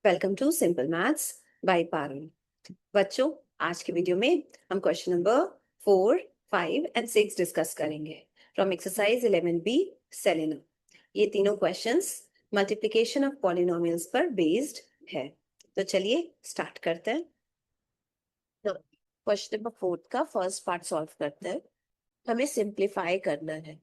Welcome to simple maths by Parul. बच्चों, आज के वीडियो में हम क्वेश्चन नंबर 4, 5 एंड 6 डिस्कस करेंगे फ्रॉम एक्सरसाइज 11B सेलेना। ये तीनों क्वेश्चंस मल्टीप्लिकेशन ऑफ पॉलिनोमियल्स पर बेस्ड है। तो चलिए स्टार्ट करते हैं। क्वेश्चन नंबर 4 का फर्स्ट पार्ट सॉल्व करते हैं। हमें सिंप्लीफाई करना है।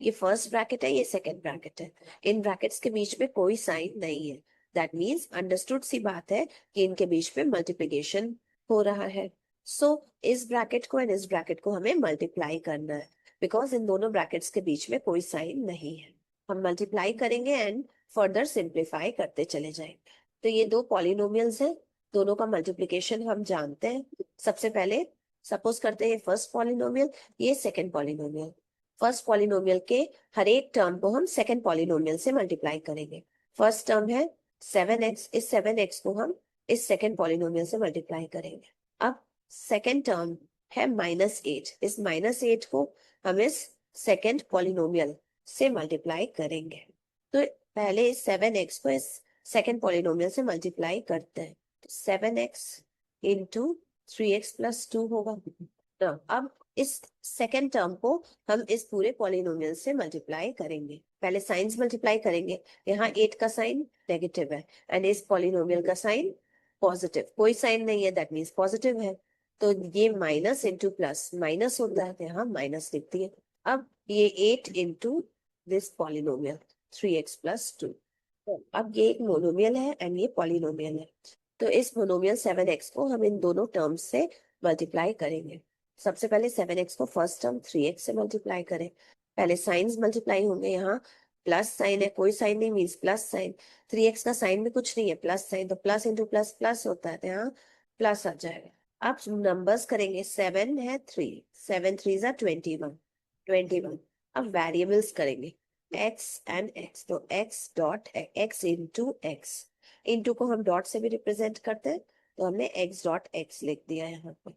ये फर्स्ट ब्रैकेट है, ये सेकंड ब्रैकेट है। इन ब्रैकेट्स के बीच में कोई साइन नहीं है। दैट मीन्स अंडरस्टूड सी बात है कि इनके बीच में मल्टीप्लिकेशन हो रहा है। सो इस ब्रैकेट को एंड इस ब्रैकेट को हमें मल्टीप्लाई करना है, बिकॉज इन दोनों ब्रैकेट्स के बीच में कोई साइन नहीं है। हम मल्टीप्लाई करेंगे एंड फर्दर सिंप्लीफाई करते चले जाएंगे। तो ये दो पॉलिनोमियल्स हैं, दोनों का मल्टीप्लिकेशन हम जानते हैं। सबसे पहले सपोज करते हैं फर्स्ट पॉलिनोमियल, ये सेकेंड पॉलिनोमियल। फर्स्ट पॉलिनोमियल के हर एक टर्म को हम सेकेंड पॉलिनोमियल से मल्टीप्लाई करेंगे। फर्स्ट टर्म है 7x, इस 7x को हम इस सेकेंड पॉलिनोमियल से मल्टीप्लाई करेंगे। अब सेकेंड टर्म है -8, इस -8 को हम इस सेकेंड पॉलिनोमियल से मल्टीप्लाई करेंगे। तो पहले इस 7x को इस सेकेंड पॉलिनोमियल से मल्टीप्लाई करते हैं। 7x इंटू 3x प्लस 2 होगा ना। अब इस सेकेंड टर्म को हम इस पूरे पॉलिनोमियल से मल्टीप्लाई करेंगे। पहले साइंस मल्टीप्लाई करेंगे। यहाँ 8 का साइन नेगेटिव है एंड इस पॉलिनोमियल का साइन पॉजिटिव, कोई साइन नहीं है, दैट मीन्स पॉजिटिव है। तो ये माइनस इंटू प्लस, माइनस होता है तो यहाँ माइनस लिख दिए। अब ये 8 into this polynomial 3x plus 2। अब ये एक मोनोमियल है एंड ये पॉलिनोमियल है। तो इस मोनोमियल 7x को हम इन दोनों टर्म्स से मल्टीप्लाई करेंगे। सबसे पहले 7x को फर्स्ट टर्म 3x से मल्टीप्लाई करें। पहले साइंस मल्टीप्लाई होंगे। यहाँ प्लस साइन है, कोई साइन नहीं मीन्स प्लस साइन। 3x का साइन में कुछ नहीं है, प्लस साइन, तो प्लस इंटू प्लस प्लस होता है, तो यहाँ प्लस आ जाएगा। अब नंबर्स करेंगे। 7 है 3, 7 3 जा 21, 21। अब वेरिएबल्स करेंगे x एंड x, तो x dot x into x। Into को हम डॉट से भी रिप्रेजेंट करते हैं, तो हमने x डॉट x लिख दिया यहाँ पे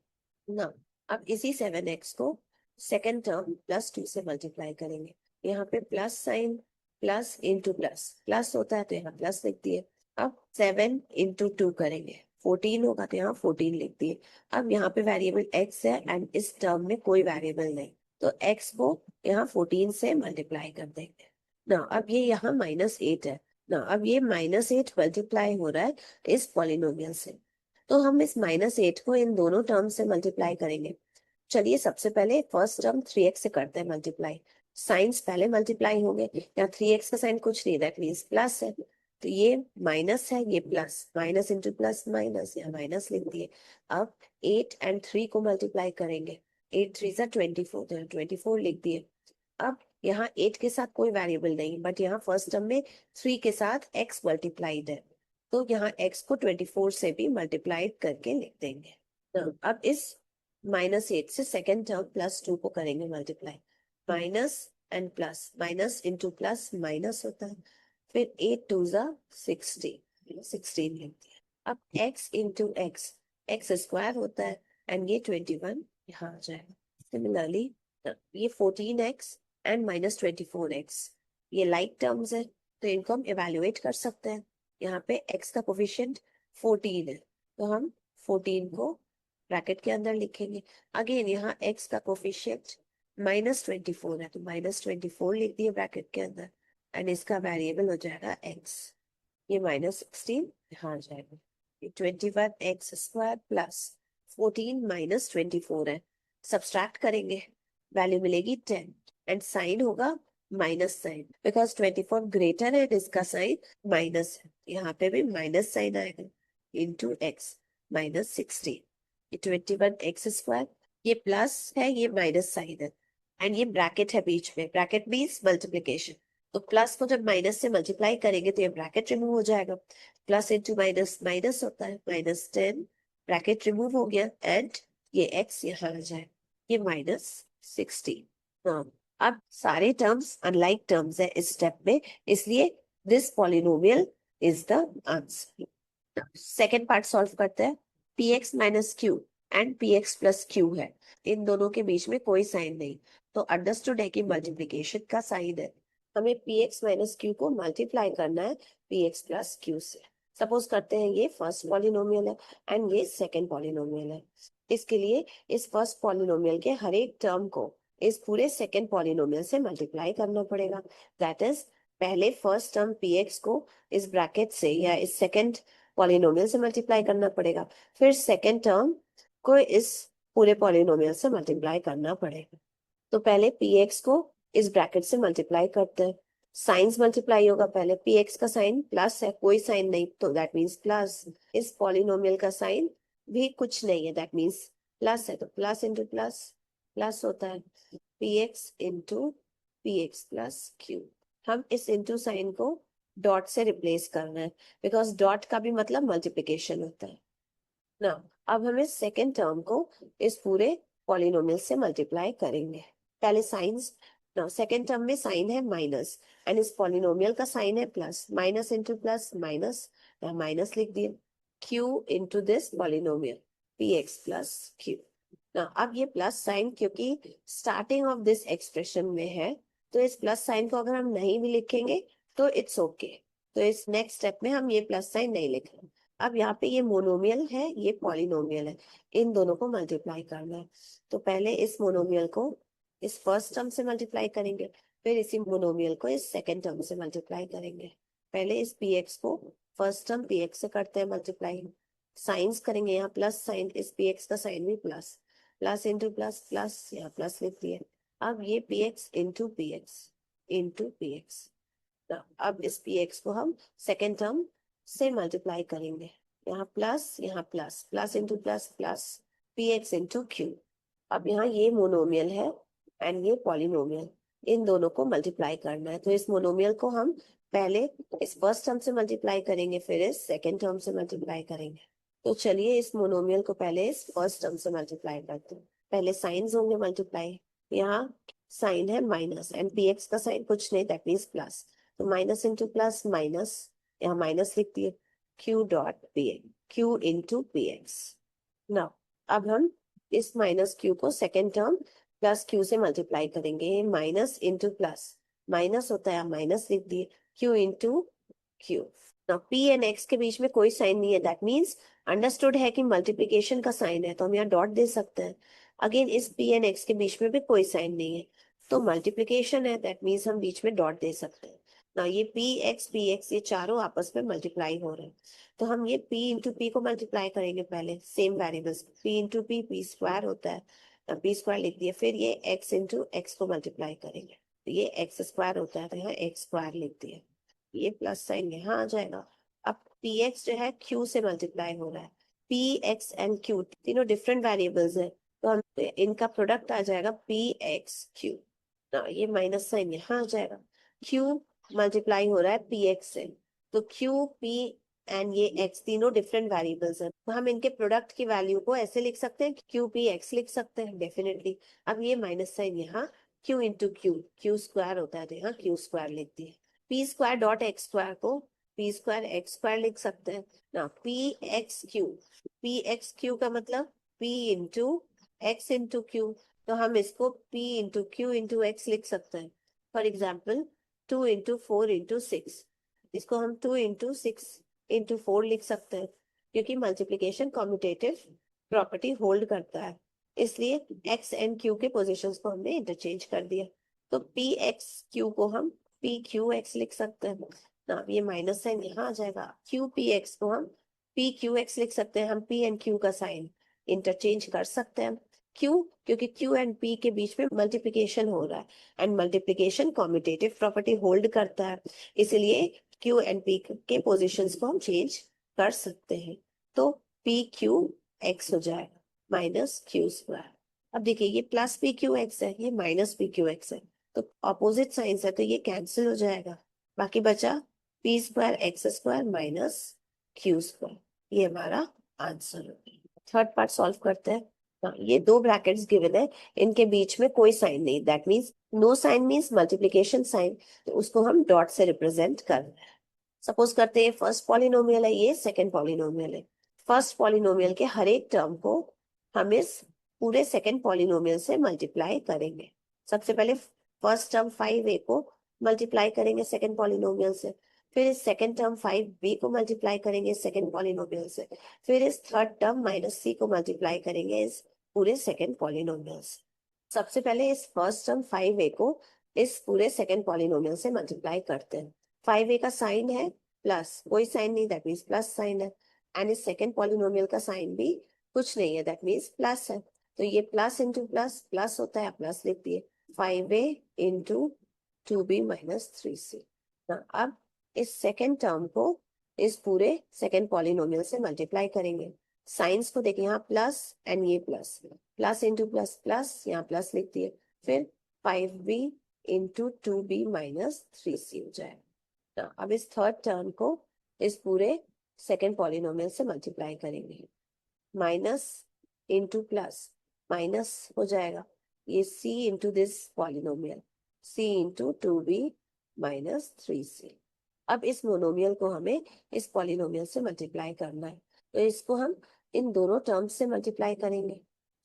ना। अब इसी 7x को सेकेंड टर्म प्लस 2 से मल्टीप्लाई करेंगे। यहाँ पे plus sign, plus into plus plus होता है, तो यहाँ प्लस लिख दिए। अब 7 इंटू 2 करेंगे, 14 होगा, तो यहाँ 14 लिख दिए। अब यहाँ पे वेरिएबल x है एंड इस टर्म में कोई वेरिएबल नहीं, तो x को यहाँ 14 से मल्टीप्लाई कर देंगे ना। अब ये यहाँ -8 है ना। अब ये -8 मल्टीप्लाई हो रहा है इस पॉलिनोमियल से, तो हम इस -8 को इन दोनों टर्म से मल्टीप्लाई करेंगे। चलिए सबसे पहले फर्स्ट टर्म 3x से करते हैं मल्टीप्लाई। साइंस पहले मल्टीप्लाई होंगे। यहाँ 3x का साइन कुछ नहीं, दैट मीन्स प्लस है, तो ये माइनस है, ये plus, minus into plus minus, यहाँ माइनस लिख दिए। अब 8 एंड 3 को मल्टीप्लाई करेंगे। 8 3 जा 24, तो 24 लिख दिए। अब यहाँ 8 के साथ कोई वेरिएबल नहीं, बट यहाँ फर्स्ट टर्म में 3 के साथ x मल्टीप्लाइड है, तो यहाँ x को 24 से भी मल्टीप्लाइड करके लिख देंगे। अब इस -8 से सेकेंड टर्म +2 को करेंगे multiply. Minus and plus, minus into plus minus होता है, फिर 8 2 जा 16, 16 लिख दिया। अब x into x, x square होता है एंड ये 21 यहाँ आ जाएगा। सिमिलरली ये 14x एंड -24x, ये लाइक टर्म्स है, तो इनको हम इवेल्युएट कर सकते हैं। यहाँ पे x का कोफिशिएंट 14 है, तो हम 14 को ब्रैकेट के अंदर लिखेंगे। अगेन यहाँ x का कोफिशिएंट -24 है, तो -24 लिख दिए ब्रैकेट के अंदर एंड इसका वेरिएबल हो जाएगा x। ये -16 यहाँ आ जाएगा। ये 21x स्क्वायर प्लस 14 -24 है, सब्सट्रैक्ट करेंगे, वैल्यू मिलेगी 10 एंड साइन होगा माइनस साइन, बिकॉज 24 ग्रेटर है, इसका साइन माइनस है, यहाँ पे भी माइनस साइन आएगा इंटू एक्स -16। ये 21x स्क्वायर, ये प्लस है, ये माइनस साइन है एंड ये ब्रैकेट है बीच में, ब्रैकेट मीन्स मल्टीप्लीकेशन। तो प्लस को जब माइनस से मल्टीप्लाई करेंगे तो ये ब्रैकेट रिमूव हो जाएगा। प्लस इंटू माइनस माइनस होता है, -10, ब्रैकेट रिमूव हो गया एंड ये x यहाँ आ जाए, ये -16। अब सारे टर्म्स अनलाइक टर्म्स है इस स्टेप में, इसलिए this polynomial is the answer. Second part solve करते हैं। px minus Q and px plus Q है, इन दोनों के बीच में कोई साइन नहीं, तो अंडरस्टूड है कि मल्टीप्लीकेशन का साइन है। हमें px माइनस क्यू को मल्टीप्लाई करना है px प्लस क्यू से। सपोज करते हैं ये फर्स्ट पॉलिनोमियल है एंड ये सेकंड पॉलिनोमियल है। इसके लिए इस फर्स्ट पॉलिनोमियल के हर एक टर्म को इस पूरे सेकंड पॉलिनोमियल से मल्टीप्लाई करना पड़ेगा। दैट इज पहले फर्स्ट टर्म px को इस ब्रैकेट से या इस सेकंड पॉलिनोमियल से मल्टीप्लाई करना पड़ेगा, फिर सेकंड टर्म को इस पूरे पॉलिनोमियल से मल्टीप्लाई करना पड़ेगा। तो पहले px को इस ब्रैकेट से मल्टीप्लाई करते हैं। साइंस मल्टीप्लाई होगा, पहले px का साइन प्लस है, कोई साइन नहीं तो दैट मीन्स प्लस। इस पॉलिनोमियल का साइन भी कुछ नहीं है, दैट मीन्स प्लस है, तो प्लस इंटू प्लस प्लस होता है। px into px plus q। हम इस इंटू साइन को डॉट से रिप्लेस करना है, बिकॉज डॉट का भी मतलब मल्टीप्लीकेशन होता है ना। अब हम इस सेकेंड टर्म को इस पूरे पॉलिनोमियल से मल्टीप्लाई करेंगे। पहले साइंस ना, सेकेंड टर्म में साइन है माइनस एंड इस पॉलिनोमियल का साइन है plus, minus into plus minus, यहाँ माइनस लिख दिए, q into this polynomial px plus q ना। अब ये प्लस साइन क्योंकि स्टार्टिंग ऑफ दिस एक्सप्रेशन में है, तो इस प्लस साइन को अगर हम नहीं भी लिखेंगे तो इट्स ओके। तो इस नेक्स्ट स्टेप में हम ये प्लस साइन नहीं लिख रहे। अब यहाँ पे ये मोनोमियल है, ये पॉलिनोमियल है, इन दोनों को मल्टीप्लाई करना है। तो पहले इस मोनोमियल को इस फर्स्ट टर्म से मल्टीप्लाई करेंगे, फिर इसी मोनोमियल को इस सेकेंड टर्म से मल्टीप्लाई करेंगे। पहले इस px को फर्स्ट टर्म px से करते हैं मल्टीप्लाई, साइंस करेंगे, यहाँ प्लस साइन, इस px का साइन भी plus, plus into plus plus, यहाँ प्लस लिख दिए। अब ये px इंटू px। अब इस px को हम सेकेंड टर्म से मल्टीप्लाई करेंगे, यहाँ plus plus into plus plus px into q। अब यहाँ ये मोनोमियल है एंड ये पॉलिनोमियल, इन दोनों को मल्टीप्लाई करना है। तो इस मोनोमियल को हम पहले इस फर्स्ट टर्म से मल्टीप्लाई करेंगे, फिर इस सेकेंड टर्म से मल्टीप्लाई करेंगे। तो चलिए इस मोनोमियल को पहले इस फर्स्ट टर्म से मल्टीप्लाई करते हैं। पहले साइंस होंगे मल्टीप्लाई, यहाँ साइन है माइनस एंड px का साइन कुछ नहीं, दैट मीन्स प्लस, तो माइनस इंटू प्लस माइनस, यहाँ माइनस लिख दिए, q dot px, q into px। Now अब हम इस माइनस q को सेकेंड टर्म प्लस q से मल्टीप्लाई करेंगे, माइनस इंटू प्लस माइनस होता है, माइनस लिख दिए, q into q। Now p and x के बीच में कोई साइन नहीं है, दैट मीन्स अंडरस्टूड है कि मल्टीप्लीकेशन का साइन है, तो हम यहाँ डॉट दे सकते हैं। अगेन इस p एंड x के बीच में भी कोई साइन नहीं है, तो मल्टीप्लीकेशन है, दैट मीन्स हम बीच में डॉट दे सकते हैं ना। ये px ये चारों आपस में मल्टीप्लाई हो रहे हैं, तो हम ये p इंटू पी को मल्टीप्लाई करेंगे पहले, same variables, p into P square होता है, पी स्क्वायर लिख दिया। फिर ये x इंटू एक्स को मल्टीप्लाई करेंगे, तो ये एक्स स्क्वायर होता है, तो यहाँ एक्स स्क्वायर लिख दिया, ये प्लस साइन यहाँ आ जाएगा। अब px जो है q से मल्टीप्लाई हो रहा है, px एंड q तीनों डिफरेंट वेरिएबल्स है, तो हम इनका प्रोडक्ट आ जाएगा px q ना। ये माइनस साइन यहाँ आ जाएगा, q मल्टीप्लाई हो रहा है px से, तो q p एंड ये x तीनों डिफरेंट वेरिएबल्स हैं, तो हम इनके प्रोडक्ट की वैल्यू को ऐसे लिख सकते हैं, q p x लिख सकते हैं डेफिनेटली। अब ये माइनस साइन यहाँ q इंटू q स्क्वायर होता है, तो यहाँ q स्क्वायर लिख दिए। P square dot x square को पी स्क्वायर एक्स स्क्वायर लिख सकते हैं ना। पी एक्स क्यू का मतलब p into x into Q, तो हम इसको p into Q into x लिख सकते हैं। फॉर एग्जाम्पल 2 इंटू 4 इंटू 6, इसको हम 2 इंटू 6 इंटू 4 लिख सकते हैं, क्योंकि मल्टीप्लीकेशन कॉम्यूटेटिव प्रॉपर्टी होल्ड करता है, इसलिए x एंड q के पोजीशंस को हमने इंटरचेंज कर दिया। तो p x q को हम p q x लिख सकते हैं ना। ये माइनस साइन यहाँ आ जाएगा, q p x को हम p q x लिख सकते हैं। हम p एंड q का साइन इंटरचेंज कर सकते हैं, क्यों? क्योंकि q एंड p के बीच में मल्टीप्लीकेशन हो रहा है and multiplication commutative property hold करता है, इसलिए q एंड p के पोजीशंस को हम चेंज कर सकते हैं। तो p q x हो जाएगा माइनस q स्क्वायर। अब देखिए ये प्लस पी क्यू एक्स है, ये माइनस पी क्यू एक्स है, तो ऑपोजिट साइंस है, तो ये कैंसिल हो जाएगा, बाकी बचा P square x square minus Q square. ये हमारा आंसर है। थर्ड पार्ट सॉल्व करते हैं। हाँ, ये दो ब्रैकेट्स गिवन है, इनके बीच में कोई साइन नहीं, that means no sign means multiplication sign, तो उसको हम डॉट से रिप्रेजेंट कर रहे हैं। सपोज करते हैं फर्स्ट पॉलिनोमियल है, ये सेकंड पॉलिनोमियल है। फर्स्ट पॉलिनोमियल के हर एक टर्म को हम इस पूरे सेकंड पॉलिनोमियल से मल्टीप्लाई करेंगे। सबसे पहले फर्स्ट टर्म 5a को मल्टीप्लाई करेंगे सेकंड पॉलिनोमियल से, फिर इस सेकेंड टर्म 5b को मल्टीप्लाई करेंगे सेकेंड पॉलिनोमियल से, फिर इस थर्ड टर्म -c को मल्टीप्लाई करेंगे इस पूरे सेकेंड पॉलिनोमियल से। सबसे पहले इस फर्स्ट टर्म 5a को इस पूरे सेकेंड पॉलिनोमियल से मल्टीप्लाई करते हैं। 5a का साइन है प्लस, कोई साइन नहीं, दैट मीन्स प्लस साइन है, एंड इस सेकेंड पॉलिनोमियल का साइन भी कुछ नहीं है, दैट मीन्स प्लस है। तो ये प्लस इंटू प्लस प्लस होता है, प्लस लिख दिए, 5a into 2b minus 3c। अब इस सेकेंड टर्म को इस पूरे सेकेंड पॉलिनोमियल से मल्टीप्लाई करेंगे। साइंस को देखिए, यहाँ प्लस एंड ये plus, plus into plus plus, यहाँ प्लस लिख दिए, फिर 5b into 2b minus 3c हो जाएगा। अब इस थर्ड टर्म को इस पूरे सेकेंड पॉलिनोमियल से मल्टीप्लाई करेंगे, माइनस इंटू प्लस माइनस हो जाएगा, ये c into this polynomial, c into 2b minus 3c। अब इस मोनोमियल को हमें इस पॉलिनोमियल से मल्टीप्लाई करना है, तो इसको हम इन दोनों टर्म्स से मल्टीप्लाई करेंगे।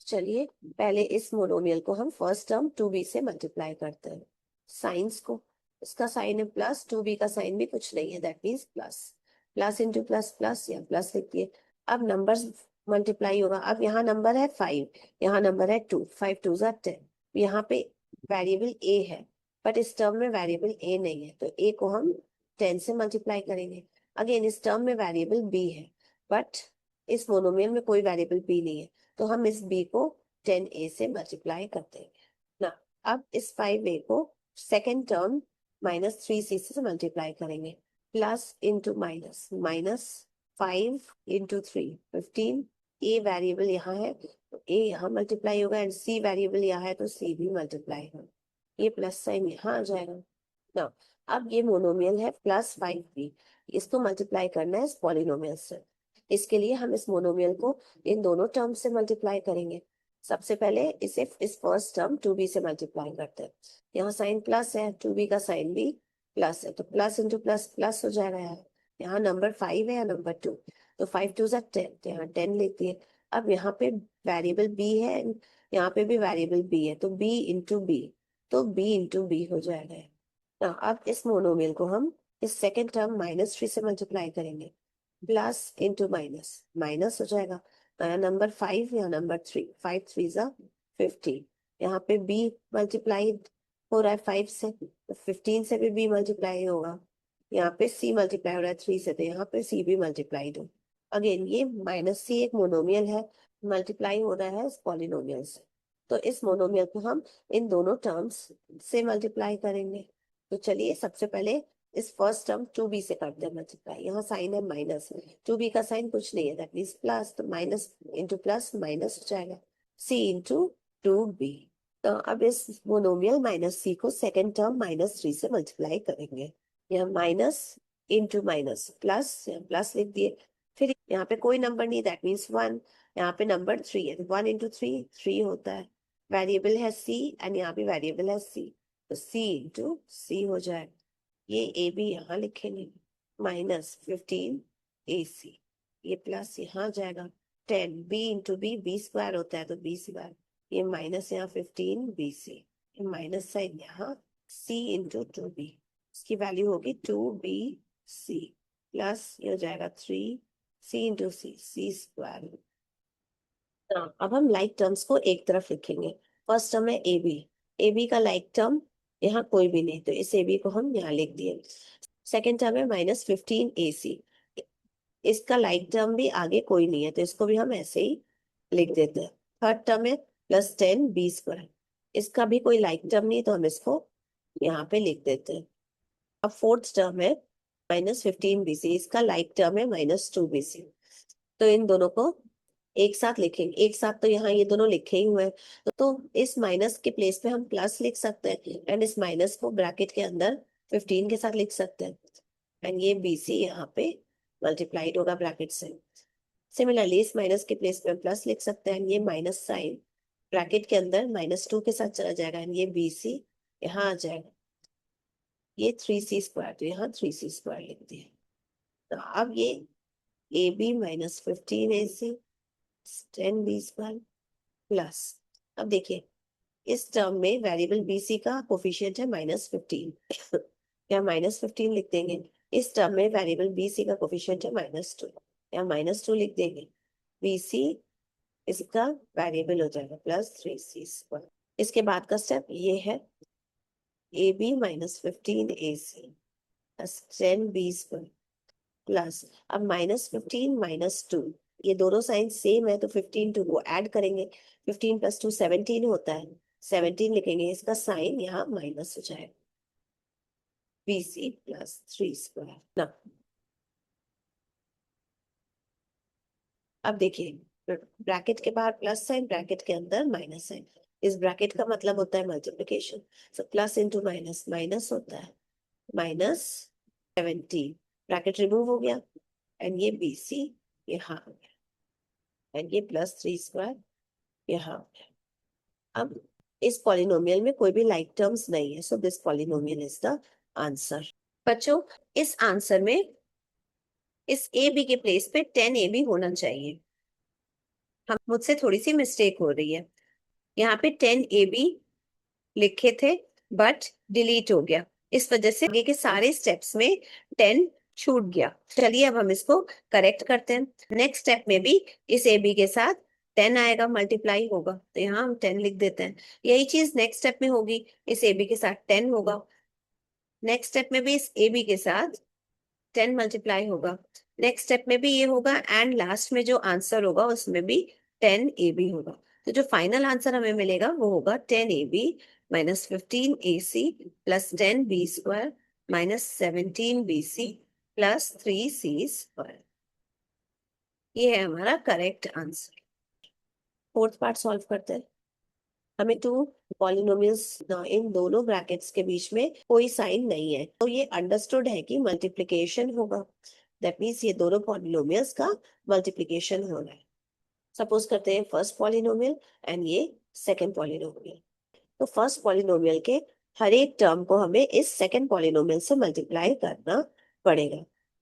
चलिए पहले इस मोनोमियल को हम फर्स्ट टर्म 2b से मल्टीप्लाई करते हैं। साइंस को, इसका साइन है प्लस, 2b का साइन भी कुछ नहीं है, that means plus, plus into plus plus, या प्लस लिख दिए। अब नंबर्स मल्टीप्लाई होगा। अब यहाँ नंबर है 5, यहाँ नंबर है 2, 5 2 10। यहाँ पे वेरिएबल a है, बट इस टर्म में वेरिएबल a नहीं है, तो a को हम 10 से मल्टीप्लाई करेंगे। अगेन इस टर्म में वेरिएबल b है, बट इस मोनोमियल में कोई वेरिएबल b नहीं है, तो हम इस b को 10a से मल्टीप्लाई करते हैं ना। अब इस 5a को सेकेंड टर्म -3c से मल्टीप्लाई करेंगे, plus into minus, minus 5 into 3 15, a variable यहाँ है तो a यहाँ मल्टीप्लाई होगा, एंड c वेरिएबल यहाँ है तो c भी मल्टीप्लाई होगा, ये प्लस साइन यहाँ आ जाएगा ना। अब ये मोनोमियल है प्लस 5b, इसको मल्टीप्लाई करना है इस पॉलिनोमियल से। इसके लिए हम इस मोनोमियल को इन दोनों टर्म से मल्टीप्लाई करेंगे। सबसे पहले इसे इस फर्स्ट टर्म 2b से मल्टीप्लाई करते हैं। यहाँ साइन प्लस है, 2b का साइन भी प्लस है, तो प्लस इंटू प्लस प्लस हो जाएगा। यहाँ नंबर 5 है या नंबर 2, तो 5 2 10, तो यहाँ 10 लेती है। अब यहाँ पे वेरिएबल b है, यहाँ पे भी वेरिएबल b है, तो b इंटू b, तो b इंटू b हो जाएगा। अब इस मोनोमियल को हम इस सेकेंड टर्म -3 से मल्टीप्लाई करेंगे, प्लस इंटू माइनस, माइनस हो जाएगा। नंबर 5 या नंबर 3, 5 3 15, यहाँ पे b मल्टीप्लाई हो रहा है 5 से, तो 15 से भी b मल्टीप्लाई होगा। यहाँ पे c मल्टीप्लाई हो रहा है 3 से, तो यहाँ पे c भी मल्टीप्लाई हो। अगेन ये -c एक मोनोमियल है, मल्टीप्लाई हो रहा है इस पॉलिनोमियल से, तो इस मोनोमियल को हम इन दोनों टर्म्स से मल्टीप्लाई करेंगे। तो चलिए सबसे पहले इस फर्स्ट टर्म 2b से करते हैं मल्टीप्लाई। यहाँ साइन है माइनस, 2b का साइन कुछ नहीं है, दैट मीन्स प्लस, तो माइनस इंटू प्लस माइनस हो जाएगा, c इंटू 2b। तो अब इस मोनोमियल -c को सेकेंड टर्म -3 से मल्टीप्लाई करेंगे। यहाँ minus into minus plus, plus लिख दिए, फिर यहाँ पे कोई नंबर नहीं, दैट मीन्स 1, यहाँ पे नंबर 3 है, 1 इंटू 3 3 होता है, वेरिएबल है c एंड यहाँ पे वेरिएबल है c, तो c इंटू c हो जाएगा। ये ए बी यहाँ लिखेंगे, -15 AC, ये प्लस यहाँ आ जाएगा 10, b इंटू बी स्क्वायर होता है तो b स्क्वायर, ये माइनस यहाँ 15 BC, ये माइनस साइन यहाँ c इंटू 2b, इसकी वैल्यू होगी 2BC, प्लस ये हो जाएगा 3c इंटू c स्क्वायर। अब हम लाइक टर्म्स को एक तरफ लिखेंगे। फर्स्ट टर्म है ए बी का लाइक टर्म यहाँ कोई भी नहीं, तो इस ए बी को हम यहाँ लिख दिए। सेकेंड टर्म है -15 AC, इसका लाइक टर्म भी आगे कोई नहीं है, तो इसको भी हम ऐसे ही लिख देते हैं। थर्ड टर्म है +10 B स्क्वायर, इसका भी कोई लाइक टर्म नहीं, तो हम इसको यहाँ पे लिख देते हैं। अब फोर्थ टर्म है -15 BC, इसका लाइक टर्म है -2 BC, तो इन दोनों को एक साथ लिखेंगे। एक साथ तो यहाँ ये दोनों लिखे ही हुए हैं, तो इस माइनस के प्लेस पे हम प्लस लिख सकते हैं, एंड इस माइनस को ब्रैकेट के अंदर 15 के साथ लिख सकते हैं, एंड ये BC यहाँ पे मल्टीप्लाइड होगा ब्रैकेट से। सिमिलरली इस माइनस के प्लेस पे हम प्लस लिख सकते हैं, ये माइनस साइन ब्रैकेट के अंदर -2 के साथ चला जाएगा, एंड ये BC यहाँ आ जाएगा, ये 3C स्क्वायर, तो यहाँ 3C स्क्वायर लिख दिया। तो अब ये AB -15 AC 10 B square plus, अब देखिए इस टर्म में वेरिएबल BC का कोफिशिएंट है -15 या -15 लिख देंगे, इस टर्म में वेरिएबल बी सी का कोफिशिएंट है -2, या -2 लिख देंगे। बी सी इसका वेरिएबल हो जाएगा +3c²। इसके बाद का स्टेप ये है, A B -15ac +10b² plus, अब -15 -2, ये दोनों साइन सेम है तो 15 2 को ऐड करेंगे, 15 + 2 17 होता है, 17 लिखेंगे, इसका साइन यहाँ माइनस हो जाएगा, bc +3² ना। अब देखिए, ब्रैकेट के बाहर प्लस साइन, ब्रैकेट के अंदर माइनस साइन, इस ब्रैकेट का मतलब होता है multiplication, so plus into minus minus होता है, -17, ब्रैकेट रिमूव हो गया, एंड ये बी सी यहाँ आ गया, एंड ये +3² यहाँ आ गया। अब इस पॉलिनोमियल में कोई भी लाइक टर्म्स नहीं है, so this polynomial is the answer. बच्चों, इस आंसर में इस ए बी के प्लेस पे 10ab होना चाहिए, हम मुझसे थोड़ी सी मिस्टेक हो रही है, यहाँ पे 10ab लिखे थे बट डिलीट हो गया, इस वजह से आगे के सारे स्टेप्स में 10 छूट गया। चलिए अब हम इसको करेक्ट करते हैं। नेक्स्ट स्टेप में भी इस ए बी के साथ 10 आएगा, मल्टीप्लाई होगा, तो यहाँ हम 10 लिख देते हैं। यही चीज नेक्स्ट स्टेप में होगी, इस ए बी के साथ 10 होगा, नेक्स्ट स्टेप में भी इस ए बी के साथ 10 मल्टीप्लाई होगा, नेक्स्ट स्टेप में भी ये होगा, एंड लास्ट में जो आंसर होगा उसमें भी 10ab होगा। तो जो फाइनल आंसर हमें मिलेगा वो होगा 10ab -15ac +10b² -17bc +3c²। ये है हमारा correct answer. Fourth part solve करते हैं। हमें टू पॉलिनोमियल्स, इन दोनों ब्रैकेट्स के बीच में कोई साइन नहीं है, तो ये अंडरस्टूड है कि मल्टीप्लिकेशन होगा, दैट मीन्स ये दोनों पॉलिनोमियल्स का मल्टीप्लिकेशन हो रहा है। सपोज करते हैं फर्स्ट पॉलिनोमियल एंड ये सेकंड पॉलिनोमियल, तो फर्स्ट पॉलिनोमियल के हर एक टर्म को हमें इस सेकंड पॉलिनोमियल से मल्टीप्लाई करना पड़ेगा।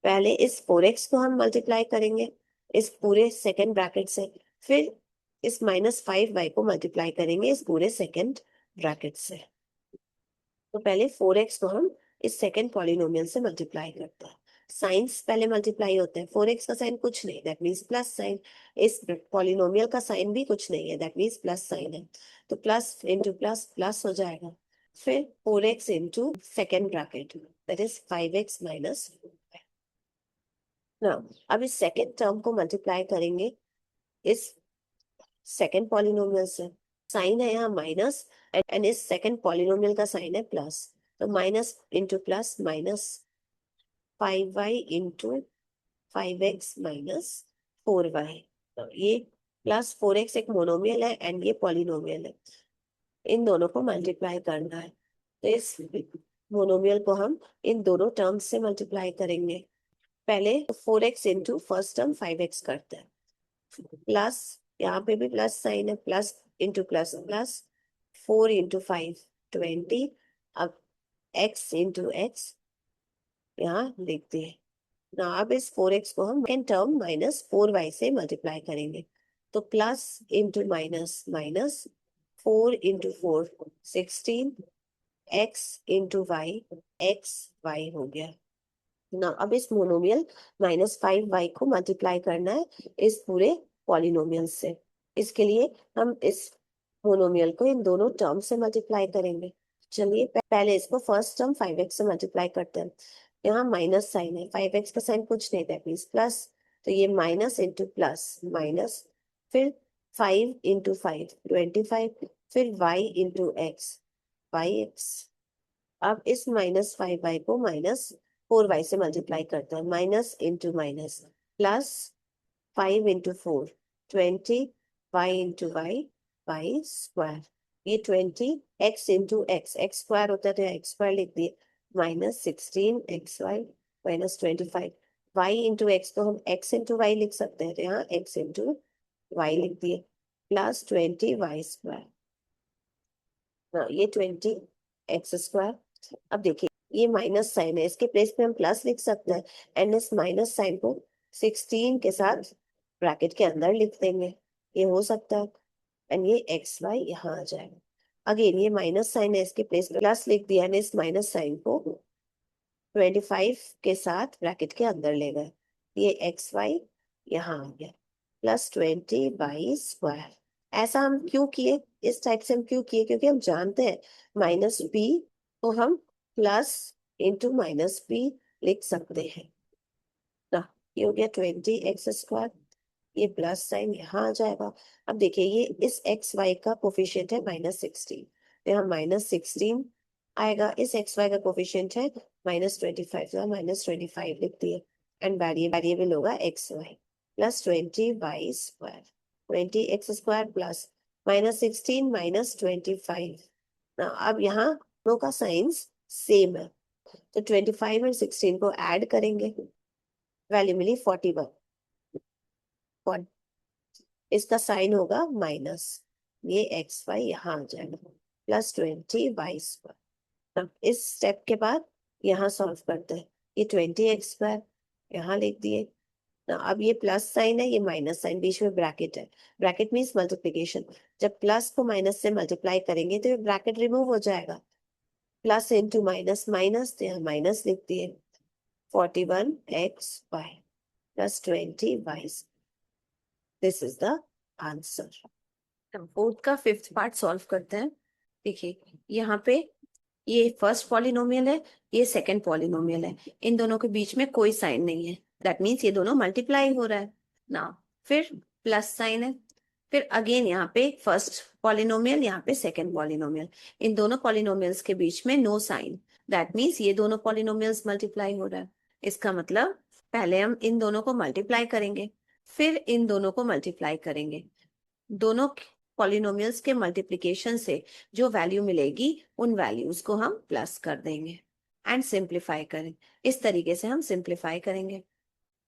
पहले इस 4x को हम मल्टीप्लाई करेंगे इस पूरे सेकंड ब्रैकेट से, फिर इस -5y को मल्टीप्लाई करेंगे इस पूरे सेकंड ब्रैकेट से। तो पहले 4x को हम इस सेकंड पॉलिनोमियल से मल्टीप्लाई करते हैं, साइंस पहले मल्टीप्लाई होते हैं, 4x का साइन कुछ नहीं, दैट मीन्स प्लस साइन, इस पॉलिनोमियल का साइन भी कुछ नहीं है, दैट मीन्स प्लस साइन है, तो प्लस इंटू प्लस प्लस हो जाएगा, फिर 4x into second bracket, that is 5x -4। ना, अब इस सेकेंड टर्म को मल्टीप्लाई करेंगे इस सेकेंड पॉलिनोमियल से, साइन है यहाँ माइनस, एंड इस सेकेंड पॉलिनोमियल का साइन है प्लस, तो minus into plus -5y into 5x -4y, तो ये +4x एक मोनोमियल है एंड ये पॉलिनोमियल है, इन दोनों को मल्टीप्लाई करना है, तो इस मोनोमियल को हम इन दोनों टर्म्स से मल्टीप्लाई करेंगे। पहले 4x into first term 5x करते हैं, प्लस यहाँ पे भी प्लस साइन है, plus into plus plus, 4 into 5 20, अब x इंटू एक्स यहाँ लिख दिए ना। अब इस 4x को हम सेकेंड टर्म -4y से मल्टीप्लाई करेंगे, तो plus into minus minus, 4 into 4 16, x into Y x Y हो गया ना। अब इस मोनोमियल -5y को मल्टीप्लाई करना है इस पूरे पॉलिनोमियल से, इसके लिए हम इस मोनोमियल को इन दोनों टर्म से मल्टीप्लाई करेंगे। चलिए पहले इसको फर्स्ट टर्म 5x से मल्टीप्लाई करते हैं, यहाँ माइनस साइन है, 5x का साइन कुछ नहीं था प्लीज प्लस, तो ये माइनस इंटू प्लस माइनस, फिर 5 इंटू 5 25, फिर y into x y x. अब इस -5y को -4y से मल्टीप्लाई करते हैं, minus into minus plus, 5 into 4 20, y into y square, ये 20, x इंटू एक्स स्क्वायर होता है तो एक्स स्क्वायर लिख दिए, -16xy -25, y इंटू एक्स तो हम x इंटू वाई लिख सकते हैं, तो यहाँ x इंटू वाई लिख दिए, +20y², ये 20x²। अब देखिए ये माइनस साइन है, इसके प्लेस पे हम प्लस लिख सकते हैं, एंड इस माइनस साइन को 16 के साथ ब्रैकेट के अंदर लिख देंगे, ये हो सकता है, एंड ये xy यहाँ आ जाएगा। अगेन ये माइनस साइन है, इसके प्लेस पे प्लस लिख दिया, एंड इस माइनस साइन को 25 के साथ ब्रैकेट के अंदर ले गए, ये एक्स वाई यहाँ आ गया, प्लस 20 y²। ऐसा हम क्यों किए, इस टाइप से हम क्यों किए, क्योंकि हम जानते हैं माइनस बी को हम प्लस इंटू माइनस बी लिख सकते हैं ना। ये हो गया 20x², ये प्लस साइन यहाँ आ जाएगा। अब देखिए ये इस एक्स वाई का कोफिशिएंट है -16, तो यहाँ -16 आएगा। इस एक्स वाई का कोफिशिएंट है -25, तो -25 लिख दिए। एंड वेरिएबल होगा x y, plus 20y² 20x² plus -16 -25 ना। अब यहाँ दोनों का साइंस सेम है, तो 25 और 16 को ऐड करेंगे, वैल्यू मिली 41। इसका साइन होगा माइनस, ये एक्स वाई यहाँ आ जाएगा, प्लस 20y²। अब इस स्टेप के बाद यहाँ सॉल्व करते हैं, ये 20x² यहाँ लिख दिए ना। अब ये प्लस साइन है, ये माइनस साइन, बीच में ब्रैकेट है, ब्रैकेट मीन्स मल्टीप्लीकेशन। जब प्लस को माइनस से मल्टीप्लाई करेंगे तो ये ब्रैकेट रिमूव हो जाएगा, प्लस इंटू माइनस माइनस, तो यहाँ माइनस लिख दिए, 41xy plus 20y। This is the answer. Fourth का फिफ्थ पार्ट सॉल्व करते हैं। देखिए यहाँ पे ये फर्स्ट पॉलिनोमियल है, ये सेकंड पॉलिनोमियल है, इन दोनों के बीच में कोई साइन नहीं है, दैट मीन्स ये दोनों मल्टीप्लाई हो रहा है ना। फिर प्लस साइन है, फिर अगेन यहाँ पे फर्स्ट पॉलिनोमियल, यहाँ पे सेकंड पॉलिनोमियल, इन दोनों पॉलिनोमियल्स के बीच में नो साइन, दैट मीन्स ये दोनों पॉलिनोमियल्स मल्टीप्लाई हो रहा है। इसका मतलब पहले हम इन दोनों को मल्टीप्लाई करेंगे, फिर इन दोनों को मल्टीप्लाई करेंगे। दोनों पॉलिनोमियल्स के मल्टीप्लिकेशन से जो वैल्यू मिलेगी उन वैल्यूज को हम प्लस कर देंगे एंड सिंप्लीफाई करें। इस तरीके से हम सिंप्लीफाई करेंगे।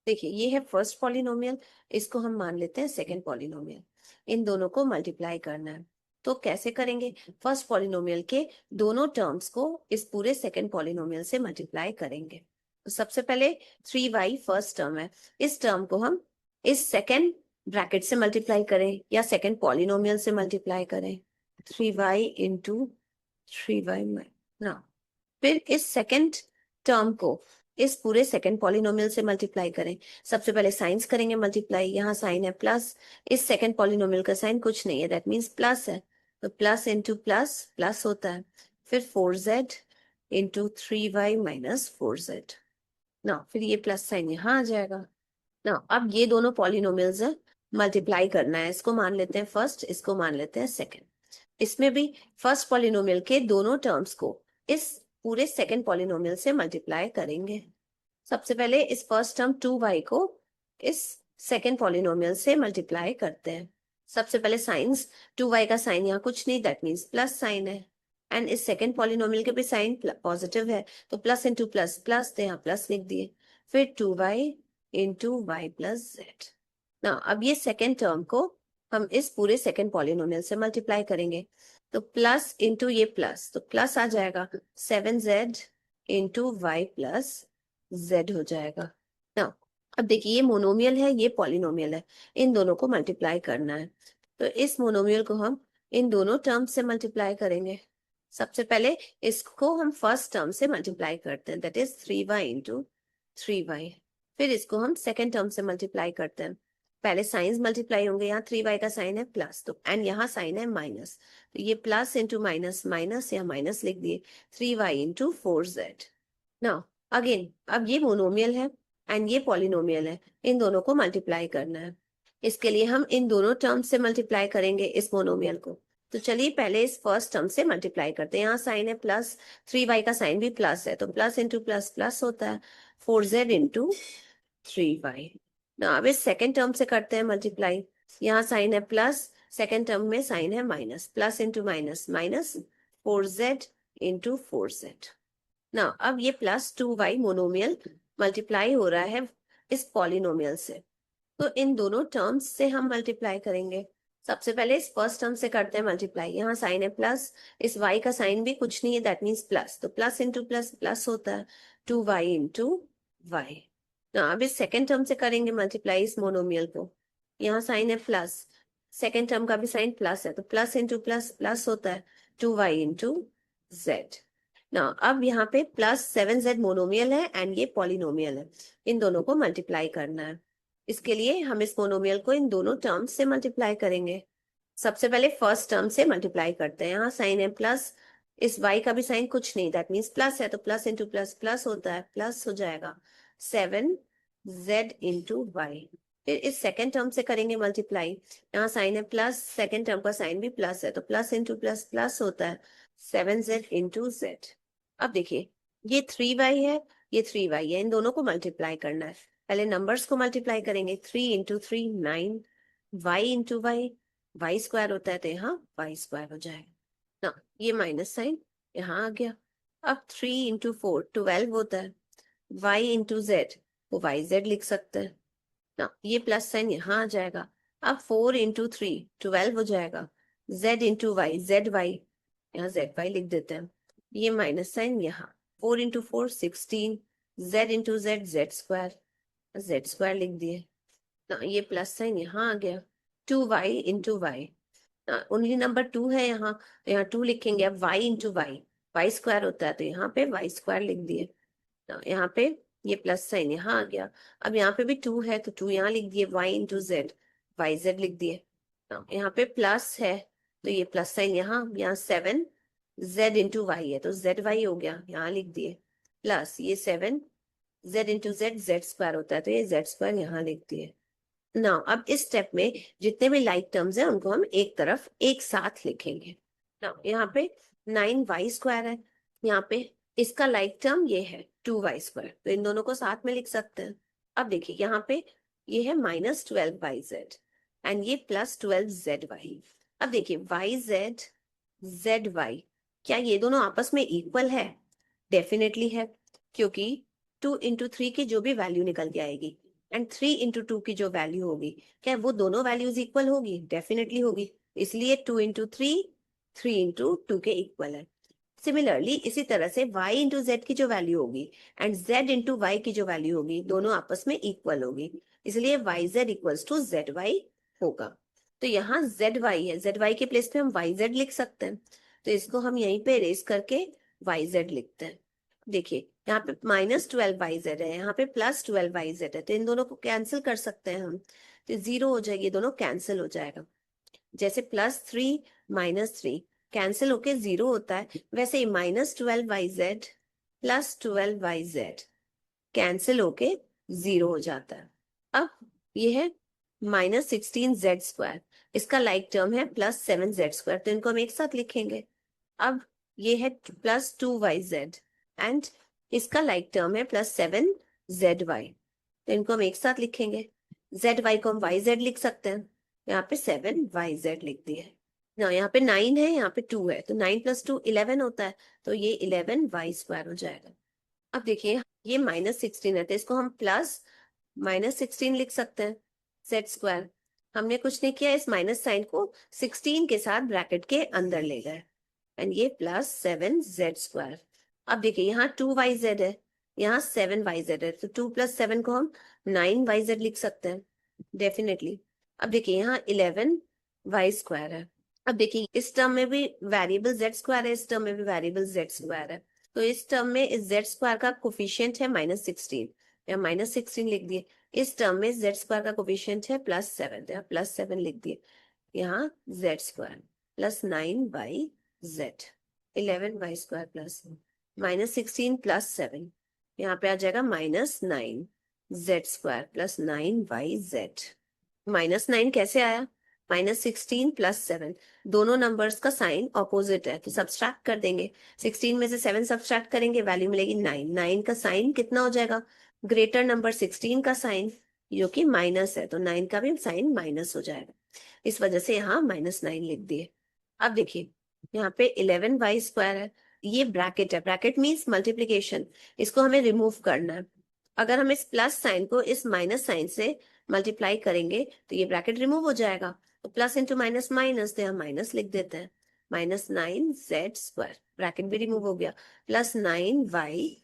देखिए ये है फर्स्ट पॉलिनोमियल, इसको हम मान लेते हैं सेकंड पॉलिनोमियल। इन दोनों को मल्टीप्लाई करना है, तो कैसे करेंगे? फर्स्ट पॉलिनोमियल के दोनों टर्म्स को इस पूरे सेकंड पॉलिनोमियल से मल्टीप्लाई करेंगे। तो सबसे पहले 3y फर्स्ट टर्म है, इस टर्म को हम इस सेकंड ब्रैकेट से मल्टीप्लाई करें या सेकंड पॉलिनोमियल से मल्टीप्लाई करें, 3y इंटू 3y ना। फिर इस सेकंड टर्म को इस पूरे सेकंड पॉलिनोमियल से मल्टीप्लाई करें। सबसे पहले साइंस करेंगे मल्टीप्लाई, यहाँ साइन है प्लस, इस सेकंड पॉलिनोमियल का साइन कुछ नहीं है, दैट मीन्स प्लस है, तो प्लस इंटू प्लस प्लस होता है। फिर 4z into 3y minus 4z ना, फिर ये प्लस साइन यहाँ आ जाएगा ना। अब ये दोनों पॉलिनोमियल्स है, मल्टीप्लाई करना है, इसको मान लेते हैं फर्स्ट, इसको मान लेते हैं सेकंड। इसमें भी फर्स्ट पॉलिनोमियल के दोनों टर्म्स को इस पूरे सेकंड पॉलिनोमियल से मल्टीप्लाई करेंगे। सबसे पहले इस फर्स्ट टर्म 2y को इस सेकंड पॉलिनोमियल से मल्टीप्लाई करते हैं। सबसे पहले साइंस, 2y का साइन यहाँ कुछ नहीं, दैट मीन्स प्लस साइन है, एंड इस सेकंड पॉलिनोमियल के भी साइन पॉजिटिव है, तो प्लस इंटू प्लस प्लस, तो यहाँ प्लस लिख दिए। फिर 2y into y plus Z ना। अब ये सेकेंड टर्म को हम इस पूरे सेकेंड पॉलिनोमियल से मल्टीप्लाई करेंगे, तो प्लस इंटू ये प्लस, तो प्लस आ जाएगा 7z into y plus z हो जाएगा ना। अब देखिए ये मोनोमियल है, ये पॉलिनोमियल है, इन दोनों को मल्टीप्लाई करना है, तो इस मोनोमियल को हम इन दोनों टर्म से मल्टीप्लाई करेंगे। सबसे पहले इसको हम फर्स्ट टर्म से मल्टीप्लाई करते हैं, that is 3y into 3y। फिर इसको हम सेकेंड टर्म से मल्टीप्लाई करते हैं, पहले साइंस मल्टीप्लाई होंगे, यहाँ 3y का साइन है प्लस, तो एंड यहाँ साइन है माइनस, तो ये प्लस इंटू माइनस माइनस, यहाँ माइनस लिख दिए, 3y इंटू 4z ना। अगेन अब ये मोनोमियल है एंड ये पॉलिनोमियल है, इन दोनों को मल्टीप्लाई करना है। इसके लिए हम इन दोनों टर्म से मल्टीप्लाई करेंगे इस मोनोमियल को। तो चलिए पहले इस फर्स्ट टर्म से मल्टीप्लाई करते हैं, यहाँ साइन है प्लस, 3y का साइन भी प्लस है, तो प्लस इंटू प्लस प्लस होता है, 4z इंटू 3y ना। अब इस सेकेंड टर्म से करते हैं मल्टीप्लाई, यहाँ साइन है प्लस, सेकेंड टर्म में साइन है minus, plus into minus minus, 4z into 4z ना। अब ये प्लस 2y मोनोमियल मल्टीप्लाई हो रहा है इस पॉलिनोमियल से, तो इन दोनों टर्म्स से हम मल्टीप्लाई करेंगे। सबसे पहले इस फर्स्ट टर्म से करते हैं मल्टीप्लाई, यहाँ साइन है प्लस, इस y का साइन भी कुछ नहीं है, दैट मीन्स प्लस, तो प्लस इंटू प्लस प्लस होता है, 2y इंटू y ना। अब इस सेकेंड टर्म से करेंगे मल्टीप्लाई इस मोनोमियल को, यहाँ साइन है प्लस, सेकेंड टर्म का भी साइन प्लस है, तो प्लस इंटू प्लस प्लस होता है, 2y इंटू z ना अब यहाँ पे +7z मोनोमियल है एंड ये पॉलिनोमियल है, इन दोनों को मल्टीप्लाई करना है। इसके लिए हम इस मोनोमियल को इन दोनों टर्म्स से मल्टीप्लाई करेंगे। सबसे पहले फर्स्ट टर्म से मल्टीप्लाई करते हैं। यहाँ साइन है प्लस, इस y का भी साइन कुछ नहीं, दैट मीन्स प्लस है, तो प्लस इंटू प्लस प्लस होता है, प्लस हो जाएगा 7z इंटू वाई। फिर इस सेकेंड टर्म से करेंगे मल्टीप्लाई। यहाँ साइन है प्लस, सेकेंड टर्म का साइन भी प्लस है, तो प्लस इंटू प्लस प्लस होता है 7z इंटू जेड। अब देखिए ये 3y है, ये 3y है, इन दोनों को मल्टीप्लाई करना है। पहले नंबर्स को मल्टीप्लाई करेंगे, 3 into 3 9, y into y, y square होता है तो यहाँ वाई स्क्वायर हो जाएगा ना, ये माइनस साइन यहाँ आ गया। अब 3 इंटू 4 12 होता है, y इंटू जेड वो वाई जेड लिख सकते हैं ना, ये प्लस साइन यहाँ आ जाएगा। अब 4 इंटू 3 12 हो जाएगा, z into y z y, यहाँ जेड वाई लिख देते हैं, ये माइनस साइन यहाँ। 4 into 4 16, z into z z square लिख दिए ना, ये प्लस साइन यहाँ आ गया। 2y into Y, only number 2 है यहाँ, तो यहाँ 2 लिखेंगे। अब y into y, y square होता है तो यहाँ पे वाई स्क्वायर लिख दिए ना, यहाँ पे ये प्लस साइन यहाँ आ गया। अब यहाँ पे भी 2 है तो 2 यहाँ लिख दिए, y into z y z लिख दिए ना, यहाँ पे प्लस है तो ये प्लस साइन यहाँ 7 z इंटू वाई है तो जेड वाई हो गया, यहाँ लिख दिए, प्लस ये 7 z into z z square होता है तो ये जेड स्क्वायर यहाँ लिख दिए ना। अब इस स्टेप में जितने भी लाइक टर्म्स हैं उनको हम एक तरफ एक साथ लिखेंगे ना। यहाँ पे 9y स्क्वायर है, यहाँ पे इसका लाइक टर्म ये है 2y स्क्वायर, तो इन दोनों को साथ में लिख सकते हैं। अब देखिए यहाँ पे ये है -12yz एंड ये +12zy। अब देखिए yz zy, क्या ये दोनों आपस में इक्वल है? डेफिनेटली है, क्योंकि 2 इंटू 3 की जो भी वैल्यू निकल के आएगी एंड 3 इंटू 2 की जो वैल्यू होगी, क्या वो दोनों वैल्यूज इक्वल होगी? डेफिनेटली होगी, इसलिए 2 इंटू 3 3 इंटू 2 के इक्वल है। सिमिलरली इसी तरह से y इंटू जेड की जो वैल्यू होगी एंड z इंटू वाई की जो वैल्यू होगी, दोनों आपस में इक्वल होगी, इसलिए y z equals to z y होगा। तो यहाँ जेड वाई है, जेड वाई के प्लेस पे हम वाई जेड लिख सकते हैं, तो इसको हम यहीं पे इरेज करके वाई जेड लिखते हैं। देखिए यहाँ पे -12yz है, यहाँ पे +12yz है, तो इन दोनों को कैंसिल कर सकते हैं हम, तो 0 हो जाएगी, दोनों कैंसिल हो जाएगा। जैसे +3 -3 कैंसिल होके 0 होता है, वैसे ही -12yz +12yz कैंसिल होके 0 हो जाता है। अब ये है -16z², इसका लाइक टर्म है +7z², तो इनको हम एक साथ लिखेंगे। अब ये है +2yz एंड इसका लाइक टर्म है +7zy, तो इनको हम एक साथ लिखेंगे। zy को हम yz लिख सकते हैं, यहाँ पे 7yz लिख दिए ना। यहाँ पे 9 है, यहाँ पे 2 है, तो 9 + 2 11 होता है, तो ये 11y² हो जाएगा। अब देखिए ये -16 है, तो इसको हम +-16 लिख सकते हैं, z²। हमने कुछ नहीं किया, इस माइनस साइन को 16 के साथ ब्रैकेट के अंदर ले गए एंड ये +7z²। अब देखिए यहाँ 2yz है, यहाँ 7yz है, तो 2 + 7 को हम 9yz लिख सकते हैं डेफिनेटली। अब देखिए यहाँ 11y² है। अब देखिए इस टर्म में भी वेरिएबल z² है, इस टर्म में भी वेरिएबल z² है, तो इस टर्म में इस z² का कोफिशिएंट है -16, या -16 लिख दिए। इस टर्म में z² का कोफिशिएंट है +7, या +7 लिख दिए। यहाँ z² +9yz 11y² प्लस -16 + 7, यहाँ पे आ जाएगा -9z² +9yz। -9 कैसे आया? -16 + 7, दोनों नंबर्स का साइन ऑपोजिट है, तो सब्सट्रैक्ट कर देंगे। 16 में से 7 सब्सट्रैक्ट करेंगे, वैल्यू मिलेगी 9। 9 का साइन कितना हो जाएगा? ग्रेटर नंबर 16 का साइन, जो कि माइनस है, तो 9 का भी साइन माइनस हो जाएगा, इस वजह से यहाँ -9 लिख दिए। अब देखिए यहाँ पे 11y² है, ये ब्रैकेट है, ब्रैकेट मीन्स मल्टीप्लीकेशन, इसको हमें रिमूव करना है। अगर हम इस प्लस साइन को इस माइनस साइन से मल्टीप्लाई करेंगे तो ये ब्रैकेट रिमूव हो जाएगा, तो प्लस इंटू माइनस माइनस, तो हम माइनस लिख देते हैं, -9z², ब्रैकेट भी रिमूव हो गया, +9yz।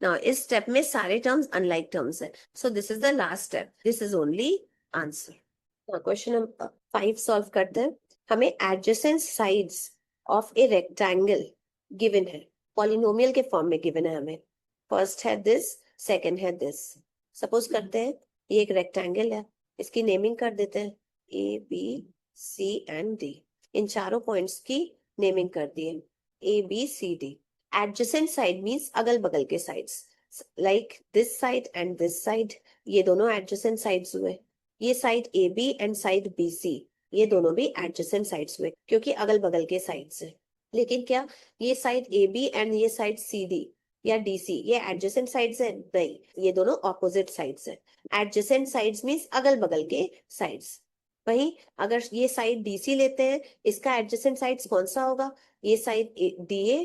नाउ इस स्टेप में सारे टर्म्स अनलाइक टर्म्स है, so this is the last step, this is only answer. Question number 5 solve करते हैं। हमें adjacent sides of a rectangle given है, पॉलिनोमियल के फॉर्म में गिवन है हमें। फर्स्ट है दिस, सेकंड है दिस। सपोज करते हैं ये एक रेक्टेंगल है, इसकी नेमिंग कर देते हैं A B C and D. इन चारों पॉइंट्स की नेमिंग कर दी है A B C D. Adjacent side means अगल बगल के sides, like this side and this side, ये दोनों एडजेसेंट साइड्स हुए। ये side A B and side B C, ये दोनों भी एडजेसेंट साइड्स हुए क्योंकि अगल बगल के साइड्स है। लेकिन क्या ये साइड ए बी एंड ये साइड सी डी या डी सी ये एडजेसेंट साइड्स है? नहीं, ये दोनों ऑपोजिट साइड्स है। एडजेसेंट साइड्स मीन्स अगल बगल के साइड्स। वहीं अगर ये साइड डी सी लेते हैं, इसका एडजेसेंट साइड्स कौन सा होगा? ये साइड डी ए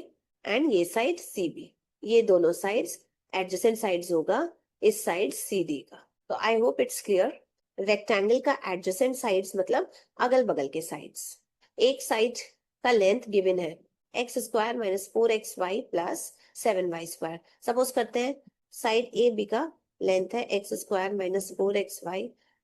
एंड ये साइड सी बी, ये दोनों साइड्स एडजेसेंट साइड्स होगा इस साइड सी डी का। तो I hope it's clear. Rectangle का एडजेसेंट साइड्स मतलब अगल बगल के साइड्स। एक साइड का लेंथ गिवन है x square minus 4xy plus 7y square. Suppose करते हैं साइड ए बी का लेंथ है x square minus 4xy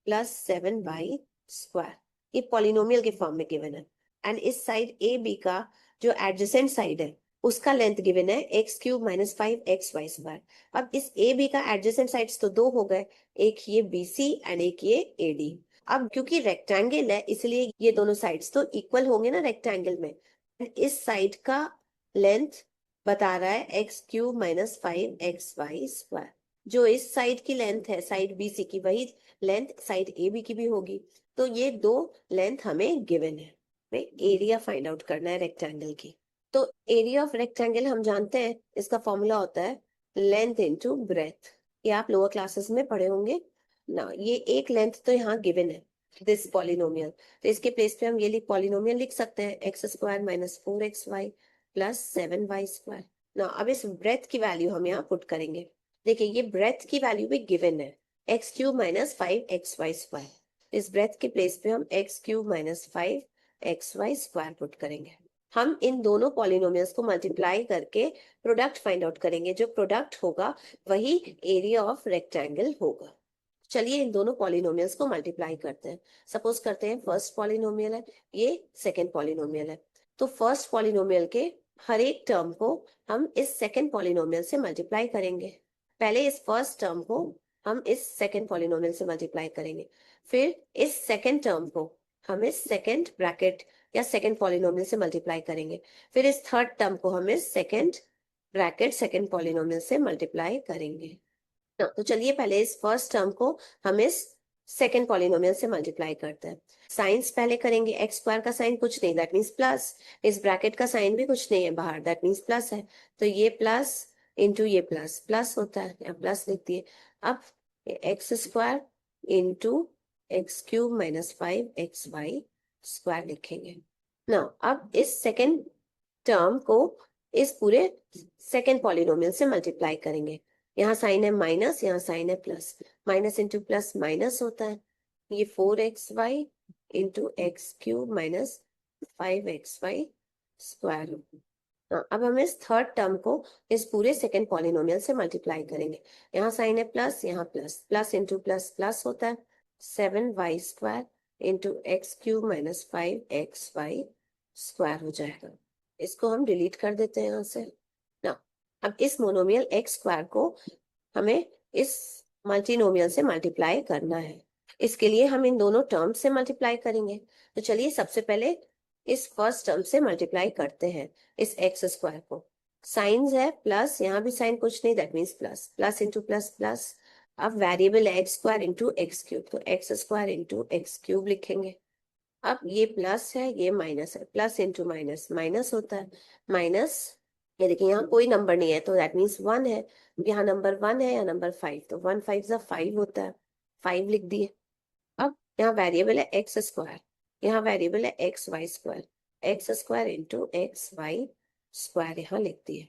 plus 7y square. ये पॉलिनोमियल के फॉर्म में गिवन है। एंड इस साइड ए बी का जो एडजेसेंट साइड है उसका लेंथ गिवन है x cube minus 5xy square. अब इस ए बी का एडजेसेंट साइड्स तो दो हो गए, एक ये बी सी एंड एक ये ए डी। अब क्योंकि रेक्टेंगल है इसलिए ये दोनों साइड्स तो इक्वल होंगे ना रेक्टेंगल में। इस साइड का लेंथ बता रहा है x cube minus 5xy square. जो इस साइड की लेंथ है साइड बी सी की, वही लेंथ साइड ए बी की भी होगी। तो ये दो लेंथ हमें गिवन है। एरिया फाइंड आउट करना है रेक्टेंगल की। तो एरिया ऑफ रेक्टेंगल हम जानते हैं, इसका फॉर्मूला होता है लेंथ इनटू ब्रेथ। ये आप लोअर क्लासेस में पढ़े होंगे ना। ये एक लेंथ तो यहाँ गिवन है दिस पॉलिनोमियल, तो इसके प्लेस पे हम ये पॉलिनोमियल लिख सकते हैं x square minus 4xy plus 7y square ना। अब इस ब्रेथ की वैल्यू हम यहाँ पुट करेंगे। देखिए ये ब्रेथ की वैल्यू भी गिवन है x cube minus 5xy square. इस ब्रेथ के प्लेस पे हम x cube minus 5xy square put करेंगे। हम इन दोनों पॉलिनोमियल्स को मल्टीप्लाई करके प्रोडक्ट फाइंड आउट करेंगे। जो प्रोडक्ट होगा वही एरिया ऑफ रेक्टेंगल होगा। चलिए इन दोनों पॉलिनोमियल्स को मल्टीप्लाई करते हैं। सपोज करते हैं फर्स्ट पॉलिनोमियल है, ये सेकंड पॉलिनोमियल है। तो फर्स्ट पॉलिनोमियल के हर एक टर्म को हम इस सेकंड पॉलिनोमियल से मल्टीप्लाई करेंगे। पहले इस फर्स्ट टर्म को हम इस सेकंड पॉलिनोमियल से मल्टीप्लाई करेंगे, फिर इस सेकंड टर्म को हम इस सेकंड ब्रैकेट या सेकंड पॉलिनोमियल से मल्टीप्लाई करेंगे, फिर इस थर्ड टर्म को हम इस सेकंड ब्रैकेट सेकंड पॉलिनोमियल से मल्टीप्लाई करेंगे। तो चलिए पहले इस फर्स्ट टर्म को हम इस सेकंड पॉलिनोमियल से मल्टीप्लाई करते हैं। साइंस पहले करेंगे, एक्स स्क्वायर का साइन कुछ नहीं दैट मीन्स प्लस, इस ब्रैकेट का साइन भी कुछ नहीं है बाहर दैट मीन्स प्लस है, तो ये प्लस इंटू ये प्लस प्लस होता है, या प्लस लिख दिए। अब x square into x cube minus 5xy square लिखेंगे ना। अब इस सेकेंड टर्म को इस पूरे सेकेंड पॉलिनोमियल से मल्टीप्लाई करेंगे। यहाँ साइन है माइनस, यहाँ साइन है plus, minus into plus minus होता है। ये 4xy into x cube minus 5xy square. अब हम इस थर्ड टर्म को इस पूरे सेकेंड पॉलिनोमियल से मल्टीप्लाई करेंगे। यहाँ साइन है प्लस, यहाँ plus, plus into plus plus होता है। 7y square into x cube minus 5xy square हो जाएगा। इसको हम डिलीट कर देते हैं यहाँ से ना। अब इस मोनोमियल एक्स स्क्वायर को हमें इस मल्टीनोमियल से मल्टीप्लाई करना है। इसके लिए हम इन दोनों टर्म से मल्टीप्लाई करेंगे। तो चलिए सबसे पहले इस फर्स्ट टर्म से मल्टीप्लाई करते हैं इस एक्स स्क्वायर को। साइंस है प्लस, यहाँ भी साइन कुछ नहीं that means plus, plus into plus plus. अब वेरिएबल है x square into x cube, तो X square into x cube लिखेंगे। अब ये प्लस है ये माइनस है, प्लस इंटू माइनस माइनस होता है, माइनस ये देखिए यहाँ कोई नंबर नहीं है तो दैट मीन्स 1 है। यहाँ नंबर 1 है या नंबर 5, तो 1 5 5 होता है, 5 लिख दिए। अब यहाँ वेरिएबल है एक्स स्क्वायर, यहाँ वेरिएबल है x y square, x square into x y square यहाँ लिख दिए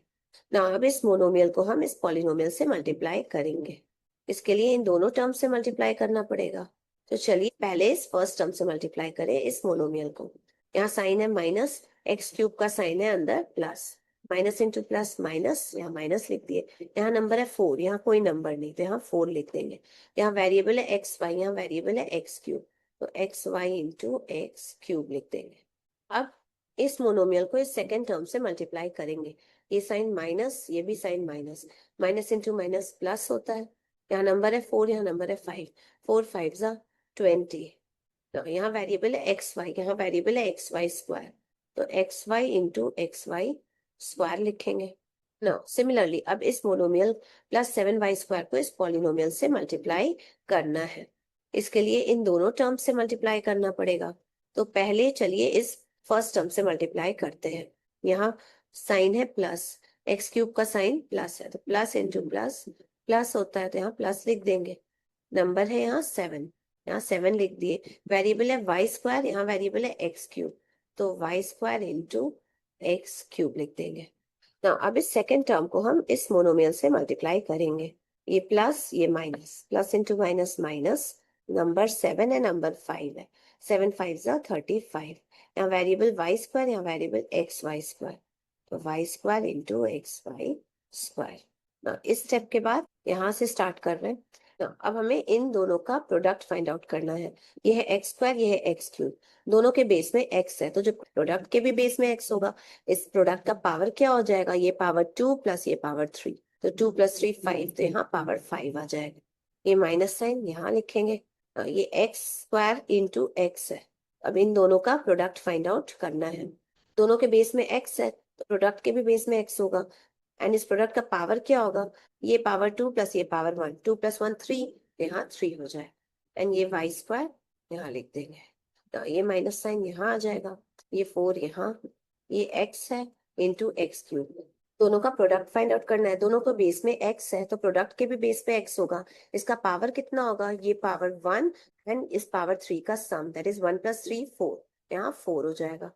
ना। अब इस मोनोमियल को हम इस पॉलिनोमियल से मल्टीप्लाई करेंगे। इसके लिए इन दोनों टर्म से मल्टीप्लाई करना पड़ेगा। तो चलिए पहले इस फर्स्ट टर्म से मल्टीप्लाई करें इस मोनोमियल को। यहाँ साइन है माइनस, एक्स क्यूब का साइन है अंदर plus, minus into plus minus, यहाँ माइनस लिख दिए। यहाँ नंबर है 4, यहाँ कोई नंबर नहीं तो यहाँ 4 लिख देंगे। यहाँ वेरिएबल है एक्स वाई, यहाँ वेरिएबल है एक्स क्यूब, तो x y into x cube लिख देंगे। अब इस मोनोमियल को इस सेकेंड टर्म से मल्टीप्लाई करेंगे। ये साइन माइनस, ये भी sign minus, minus into minus plus होता है। यहाँ नंबर है 4, यहाँ नंबर है 5, 4 5 जा 20। तो यहाँ वेरिएबल है एक्स वाई, यहाँ वेरिएबल है एक्स वाई स्क्वायर, तो x y into x y square लिखेंगे ना। सिमिलरली अब इस मोनोमियल प्लस 7y² को इस पॉलिनोमियल से मल्टीप्लाई करना है। इसके लिए इन दोनों टर्म से मल्टीप्लाई करना पड़ेगा। तो पहले चलिए इस फर्स्ट टर्म से मल्टीप्लाई करते हैं। यहाँ साइन है प्लस, एक्स क्यूब का साइन प्लस है, तो प्लस इंटू प्लस प्लस होता है, तो यहाँ प्लस लिख देंगे। नंबर है यहाँ 7, यहाँ 7 लिख दिए। वेरिएबल है y², यहाँ वेरिएबल है एक्स क्यूब, तो y² इंटू एक्स क्यूब लिख देंगे ना। अब इस सेकेंड टर्म को हम इस मोनोमियल से मल्टीप्लाई करेंगे। ये प्लस, ये minus, plus into minus minus, number 7 है, नंबर 5 है, 7 5 जा 35। यहाँ वेरिएबल y², यहाँ वेरिएबल एक्स वाई स्क्वायर, तो y² into x y square ना। इस स्टेप के बाद यहाँ से स्टार्ट कर रहे हैं ना। अब हमें इन दोनों का प्रोडक्ट फाइंड आउट करना है। ये है x², ये है एक्स क्यूब, दोनों के बेस में x है, तो जो प्रोडक्ट के भी बेस में x होगा, इस प्रोडक्ट का पावर क्या हो जाएगा, ये पावर 2 प्लस ये पावर 3, तो 2 + 3 5, तो यहाँ पावर 5 आ जाएगा। ये माइनस साइन यहाँ लिखेंगे। ये x² इंटू एक्स है। अब इन दोनों का प्रोडक्ट फाइंड आउट करना है। दोनों के बेस में x है, तो प्रोडक्ट के भी बेस में x होगा, एंड इस प्रोडक्ट का पावर क्या होगा, ये पावर 2 प्लस ये पावर 1, 2 + 1 3, यहाँ 3 हो जाए, एंड ये y² यहाँ लिख देंगे। तो ये माइनस साइन यहाँ आ जाएगा, ये 4 यहाँ, ये x है इंटू एक्स क्यूब। दोनों का प्रोडक्ट फाइंड आउट करना है। दोनों को बेस में x है, तो प्रोडक्ट के भी बेस पे x होगा। इसका पावर कितना होगा, ये पावर 1 एंड इस पावर 3 का सम, दैट इज 1 + 3 4, यहाँ 4 हो जाएगा।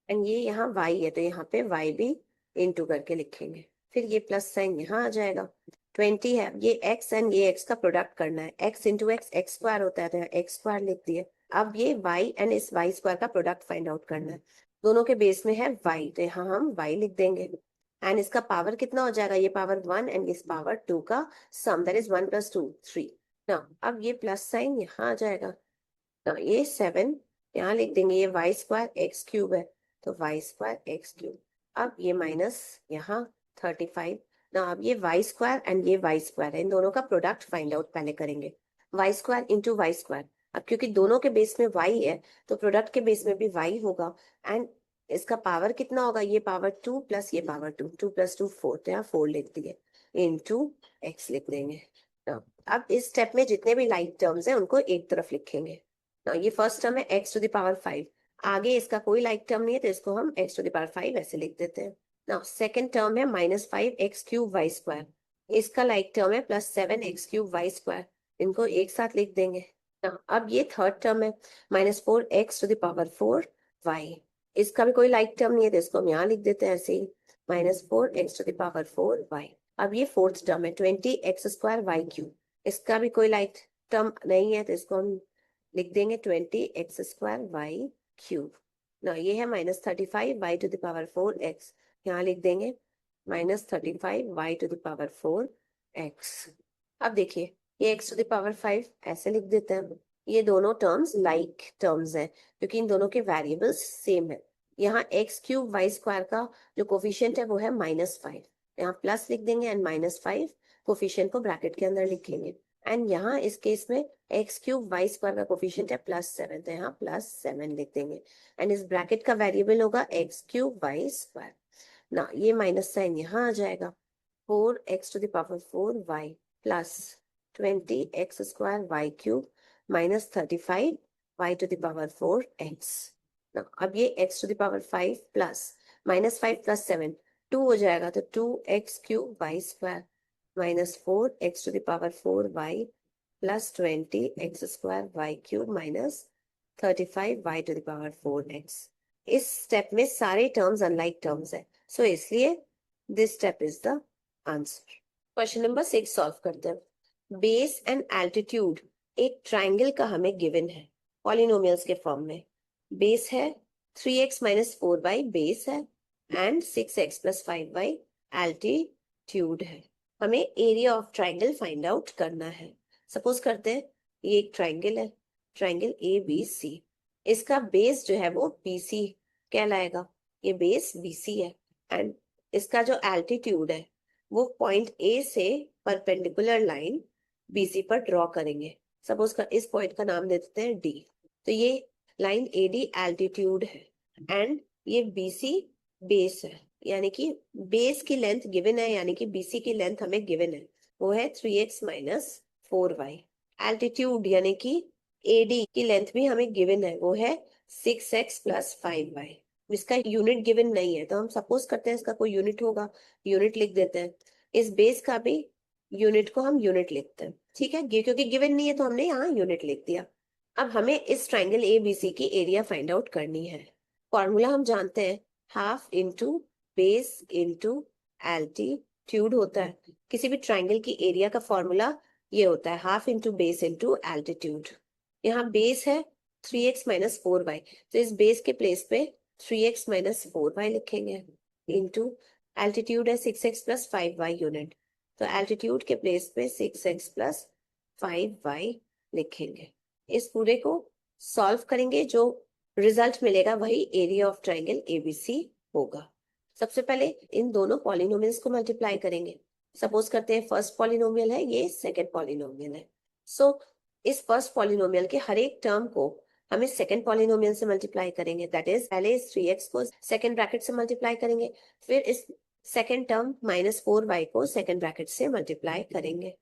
एंड ये यहाँ y है, तो यहाँ पे y भी इंटू करके लिखेंगे। फिर ये प्लस साइन यहाँ आ जाएगा। 20 है, ये x एंड ये x का प्रोडक्ट करना है। x इंटू एक्स x² होता है, तो x² लिख दिए। अब ये y एंड इस y² का प्रोडक्ट फाइंड आउट करना है। दोनों के बेस में है y, तो यहाँ हम y लिख देंगे। एंड इसका पावर कितना हो जाएगा, ये पावर 1 एंड इस पावर 2 का सम, दैट इज 1 + 2 3 ना। अब ये प्लस साइन यहाँ आ जाएगा ना। ये 7 यहाँ लिख देंगे। ये y² एक्स क्यूब है, तो y² एक्स क्यूब। अब ये माइनस यहाँ 35 ना। अब ये y² एंड ये y² है, इन दोनों का प्रोडक्ट फाइंड आउट पहले करेंगे। y² into y²। अब क्योंकि दोनों के बेस में y है, तो प्रोडक्ट के बेस में भी y होगा, एंड इसका पावर कितना होगा, ये पावर 2 प्लस ये पावर 2, 2 + 2 4, तो यहाँ 4 लिख दिए, इंटू एक्स लिख देंगे ना। अब इस स्टेप में जितने भी लाइक टर्म्स हैं उनको एक तरफ लिखेंगे ना। ये फर्स्ट टर्म है x⁵5, आगे इसका कोई लाइक टर्म नहीं है, तो इसको हम x⁵5 ऐसे लिख देते हैं ना। सेकेंड टर्म है -5x³ इसका लाइक टर्म है +7x³ इनको एक साथ लिख देंगे ना। अब ये थर्ड टर्म है -4x⁴y, इसका भी कोई लाइक टर्म नहीं है, तो इसको हम यहाँ लिख देते हैं ऐसे ही, -4x⁴y। अब ये फोर्थ टर्म है 20x² इसका भी कोई लाइक टर्म नहीं है, तो इसको हम लिख देंगे 20x² ना। ये है -35y⁴x, यहाँ लिख देंगे -35y⁴x। अब देखिए ये x⁵5 ऐसे लिख देते हैं। ये दोनों टर्म्स लाइक टर्म्स हैं, क्योंकि इन दोनों के वेरिएबल्स सेम है। यहाँ x³ y² का जो कोफिशिएंट है वो है -5, यहाँ प्लस लिख देंगे, एंड -5 कोफिशिएंट को ब्रैकेट के अंदर लिखेंगे। एंड यहाँ इस केस में x³ y² का कोफिशिएंट है +7, तो यहाँ +7 लिख देंगे, एंड इस ब्रैकेट का वेरिएबल होगा x³ y² ना। ये माइनस साइन यहाँ आ जाएगा, 4x⁴y plus 20x² y³ -35y⁴x ना। अब ये x⁵5 प्लस -5 + 7 2 हो जाएगा, तो 2x³ y² -4x⁴y plus 20x² y³ -35y⁴x। इस स्टेप में सारे टर्म्स अनलाइक टर्म्स है, सो इसलिए this step is the answer. Question number 6 solve करते हैं। बेस एंड एल्टीट्यूड एक ट्राइंगल का हमें गिवन है पॉलिनोमियल्स के फॉर्म में। बेस है 3x - 4y बेस है, एंड 6x + 5y एल्टीट्यूड है। हमें area of triangle find out करना है। सपोज करते हैं ये एक ट्राइंगल है, ट्राइंगल ABC, इसका बेस जो है वो BC कहलाएगा। ये बेस BC है, एंड इसका जो एल्टीट्यूड है वो पॉइंट ए से परपेंडिकुलर लाइन बीसी पर ड्रॉ करेंगे। सपोज का इस पॉइंट का नाम दे देते हैं डी। तो ये लाइन एडी एल्टीट्यूड है एंड ये बीसी बेस है, यानी कि बेस की लेंथ गिवन है, यानी कि बीसी की लेंथ हमें गिवन है, वो है 3x माइनस 4y। एल्टीट्यूड यानी कि एडी की लेंथ भी हमें गिवन है, वो है 6x प्लस 5y। इसका यूनिट गिवन नहीं है तो हम सपोज करते हैं इसका कोई यूनिट होगा, यूनिट लिख देते हैं। इस बेस का भी यूनिट को हम यूनिट लिखते हैं, ठीक है, क्योंकि गिवन नहीं है तो हमने यहाँ यूनिट लिख दिया। अब हमें इस ट्राइंगल एबीसी की एरिया फाइंड आउट करनी है। फॉर्मूला हम जानते हैं, half into base into altitude होता है। किसी भी ट्राइंगल की एरिया का फॉर्मूला ये होता है, half into base into altitude. यहाँ बेस है 3x माइनस 4y, तो इस बेस के प्लेस पे 3x माइनस 4y लिखेंगे इंटू एल्टीट्यूड है 6x प्लस 5y यूनिट, तो एल्टीट्यूड के प्लेस पे 6x प्लस 5y लिखेंगे। इस पूरे को सॉल्व करेंगे, जो रिजल्ट मिलेगा वही एरिया ऑफ ट्राइंगल एबीसी होगा। सबसे पहले इन दोनों पॉलिनोमियल्स को मल्टीप्लाई करेंगे। सपोज करते हैं फर्स्ट पॉलिनोमियल है, ये सेकंड पॉलिनोमियल है। सो इस फर्स्ट पॉलिनोमियल के हर एक टर्म को हमें सेकंड पॉलिनोमियल से मल्टीप्लाई करेंगे, दैट इज पहले इस 3x को सेकंड ब्रैकेट से मल्टीप्लाई करेंगे, फिर इस सेकंड टर्म माइनस 4y को सेकंड ब्रैकेट से मल्टीप्लाई करेंगे।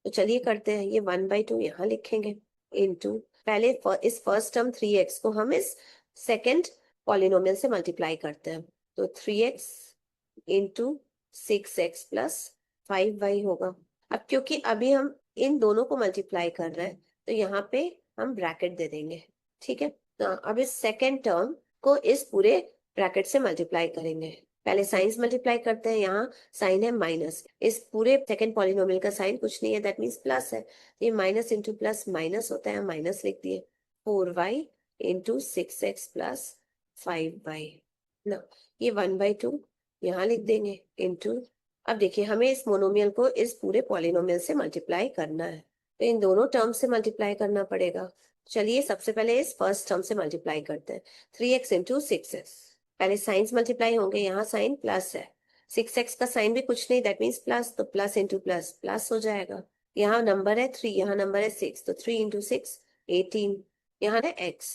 तो चलिए करते हैं, ये 1/2 यहाँ लिखेंगे इनटू पहले इस फर्स्ट टर्म 3x को हम इस सेकंड पॉलिनोमियल से मल्टीप्लाई करते हैं, तो 3x into 6x plus 5y होगा। अब क्योंकि अभी हम इन दोनों को मल्टीप्लाई कर रहे हैं तो यहाँ पे हम ब्रैकेट दे देंगे, ठीक है। तो अब इस सेकेंड टर्म को इस पूरे ब्रैकेट से मल्टीप्लाई करेंगे। पहले साइंस मल्टीप्लाई करते हैं, यहाँ साइन है माइनस, इस पूरे सेकेंड पॉलिनोमियल का साइन कुछ नहीं है, दैट मीन्स प्लस है, ये माइनस इंटू प्लस माइनस होता है, माइनस लिख दिए, 4y into 6x plus 5y ना, ये 1/2 यहाँ लिख देंगे इंटू। अब देखिए हमें इस मोनोमियल को इस पूरे पॉलिनोमियल से मल्टीप्लाई करना है, तो इन दोनों टर्म से मल्टीप्लाई करना पड़ेगा। चलिए सबसे पहले इस फर्स्ट टर्म से मल्टीप्लाई करते हैं, 3x इंटू 6x। पहले साइंस मल्टीप्लाई होंगे, यहाँ साइन प्लस है, 6x का साइन भी कुछ नहीं, दैट मीन्स प्लस, तो प्लस इंटू प्लस प्लस हो जाएगा। यहाँ नंबर है 3, यहाँ नंबर है 6, तो 3 इंटू 6 18, यहाँ है x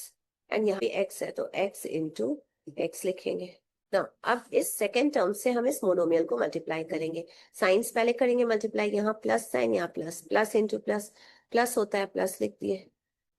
एंड यहाँ भी x है, तो x इंटू x लिखेंगे ना। अब इस सेकेंड टर्म से हम इस मोनोमियल को मल्टीप्लाई करेंगे, साइंस पहले करेंगे मल्टीप्लाई, यहाँ प्लस साइन, यहाँ plus, plus into plus plus होता है, प्लस लिख दिए।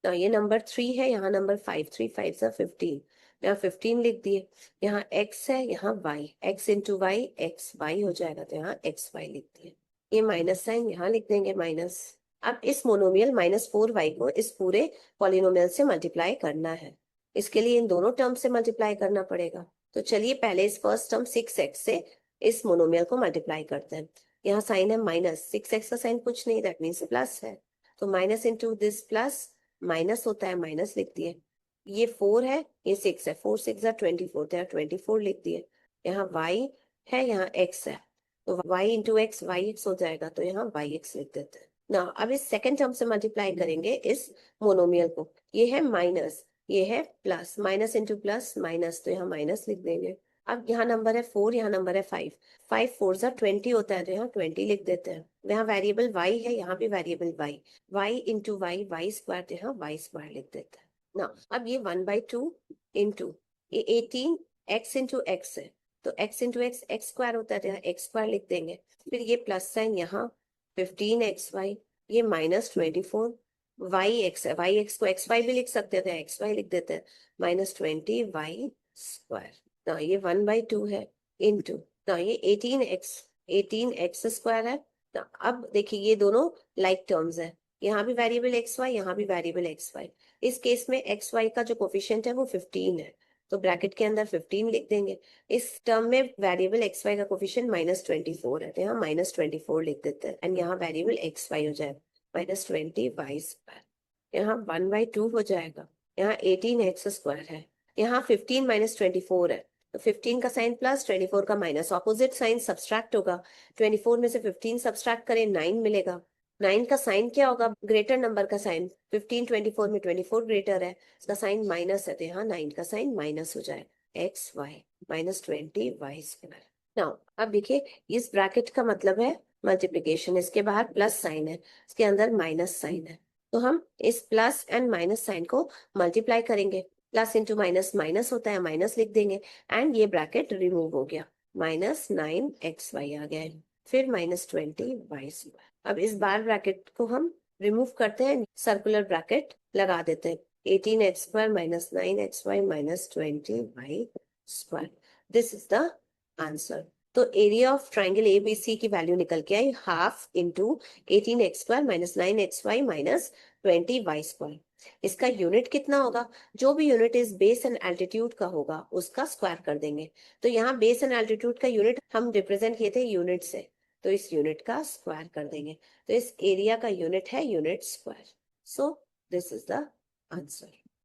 तो ये नंबर 3 है, यहाँ नंबर 5, 3 5 से 15, यहाँ 15 लिख दिए। यहाँ x है, यहाँ y, x into Y x Y हो जाएगा, तो यहाँ एक्स वाई लिख दिए। ये माइनस साइन यहाँ लिख देंगे माइनस। अब इस मोनोमियल माइनस 4y को इस पूरे पॉलिनोमियल से मल्टीप्लाई करना है, इसके लिए इन दोनों टर्म से मल्टीप्लाई करना पड़ेगा। तो चलिए पहले इस फर्स्ट टर्म 6x से इस मोनोमियल को मल्टीप्लाई करते हैं। यहाँ साइन है माइनस, 6x का साइन कुछ नहीं, दैट मीन्स प्लस है, तो minus into this plus minus होता है, माइनस लिख दिए। ये 4 है, ये 6 है, 4 6 24, तो यहाँ 24 लिख दिए। यहाँ y है, यहाँ x है, तो y into x y x हो जाएगा, तो यहाँ वाई एक्स लिख देते हैं ना। अब इस सेकेंड टर्म से मल्टीप्लाई करेंगे इस मोनोमियल को, ये है माइनस, ये है plus, minus into plus minus, तो यहाँ माइनस लिख देंगे। अब यहाँ नंबर है 4, यहाँ नंबर है 5, 5 4 20 होता है, तो यहाँ 20 लिख देते हैं। यहाँ वेरिएबल y है, यहाँ भी variable y into y square, तो यहाँ वाई स्क्वायर लिख देते हैं ना। अब ये 1/2 इंटू ये 18 x इंटू एक्स है, तो x into x x square होता है, तो यहाँ एक्स स्क्वायर लिख देंगे। फिर ये प्लस साइन, यहाँ 15xy, ये माइनस 24 वाई एक्स है, वाई एक्स को एक्स वाई भी लिख सकते थे, एक्स वाई लिख देते हैं, माइनस 20 वाई स्क्वायर ना, ये 1/2 है इंटू ना, ये 18x स्क्वायर है ना। अब देखिए ये दोनों लाइक टर्म्स है, यहाँ भी वेरिएबल एक्स वाई, यहाँ भी वेरिएबल एक्स वाई। इस केस में एक्स वाई का जो कोफिशिएंट है वो 15 है, तो ब्रैकेट के अंदर 15 लिख देंगे। इस टर्म में वेरिएबल एक्स वाई का कोफिशिएंट -24 है, तो यहाँ -24 लिख देते हैं, एंड यहाँ वेरिएबल एक्स वाई हो जाएगा -20 वाई स्क्वायर, यहाँ 1/2 हो जाएगा। यहाँ 18x स्क्वायर है, यहाँ 15 -24 है, तो 15 का साइन प्लस, 24 का माइनस, ऑपोजिट साइन सब्सट्रैक्ट होगा। 24 में से 15 सब्सट्रैक्ट करें 9 मिलेगा। 9 का साइन क्या होगा, ग्रेटर नंबर का साइन, 15 24 में 24 ग्रेटर है, इसका साइन माइनस है, तो यहाँ 9 का साइन माइनस हो जाए, x y -20 y square now अब देखिए, इस ब्रैकेट का मतलब है मल्टीप्लिकेशन, इसके बाहर प्लस साइन है, इसके अंदर माइनस साइन है, तो हम इस प्लस एंड माइनस साइन को मल्टीप्लाई करेंगे। प्लस इंटू माइनस माइनस होता है, माइनस लिख देंगे, एंड ये ब्रैकेट रिमूव हो गया, -9xy आ गया है, फिर -20y। अब इस बार ब्रैकेट को हम रिमूव करते हैं, सर्कुलर ब्रैकेट लगा देते हैं, 18x² -9xy -20y²। This is the answer. तो एरिया ऑफ ट्राइंगल एबीसी की वैल्यू निकल के आई half into 18x² -9xy -20y²। इसका यूनिट कितना होगा? जो भी यूनिट इस बेस एंड एल्टीट्यूड का होगा उसका स्क्वायर कर देंगे। तो यहाँ बेस एंड एल्टीट्यूड का यूनिट हम रिप्रेजेंट किए थे यूनिट से, तो इस यूनिट का स्क्वायर कर देंगे। तो इस एरिया का यूनिट है unit square. So this is the answer.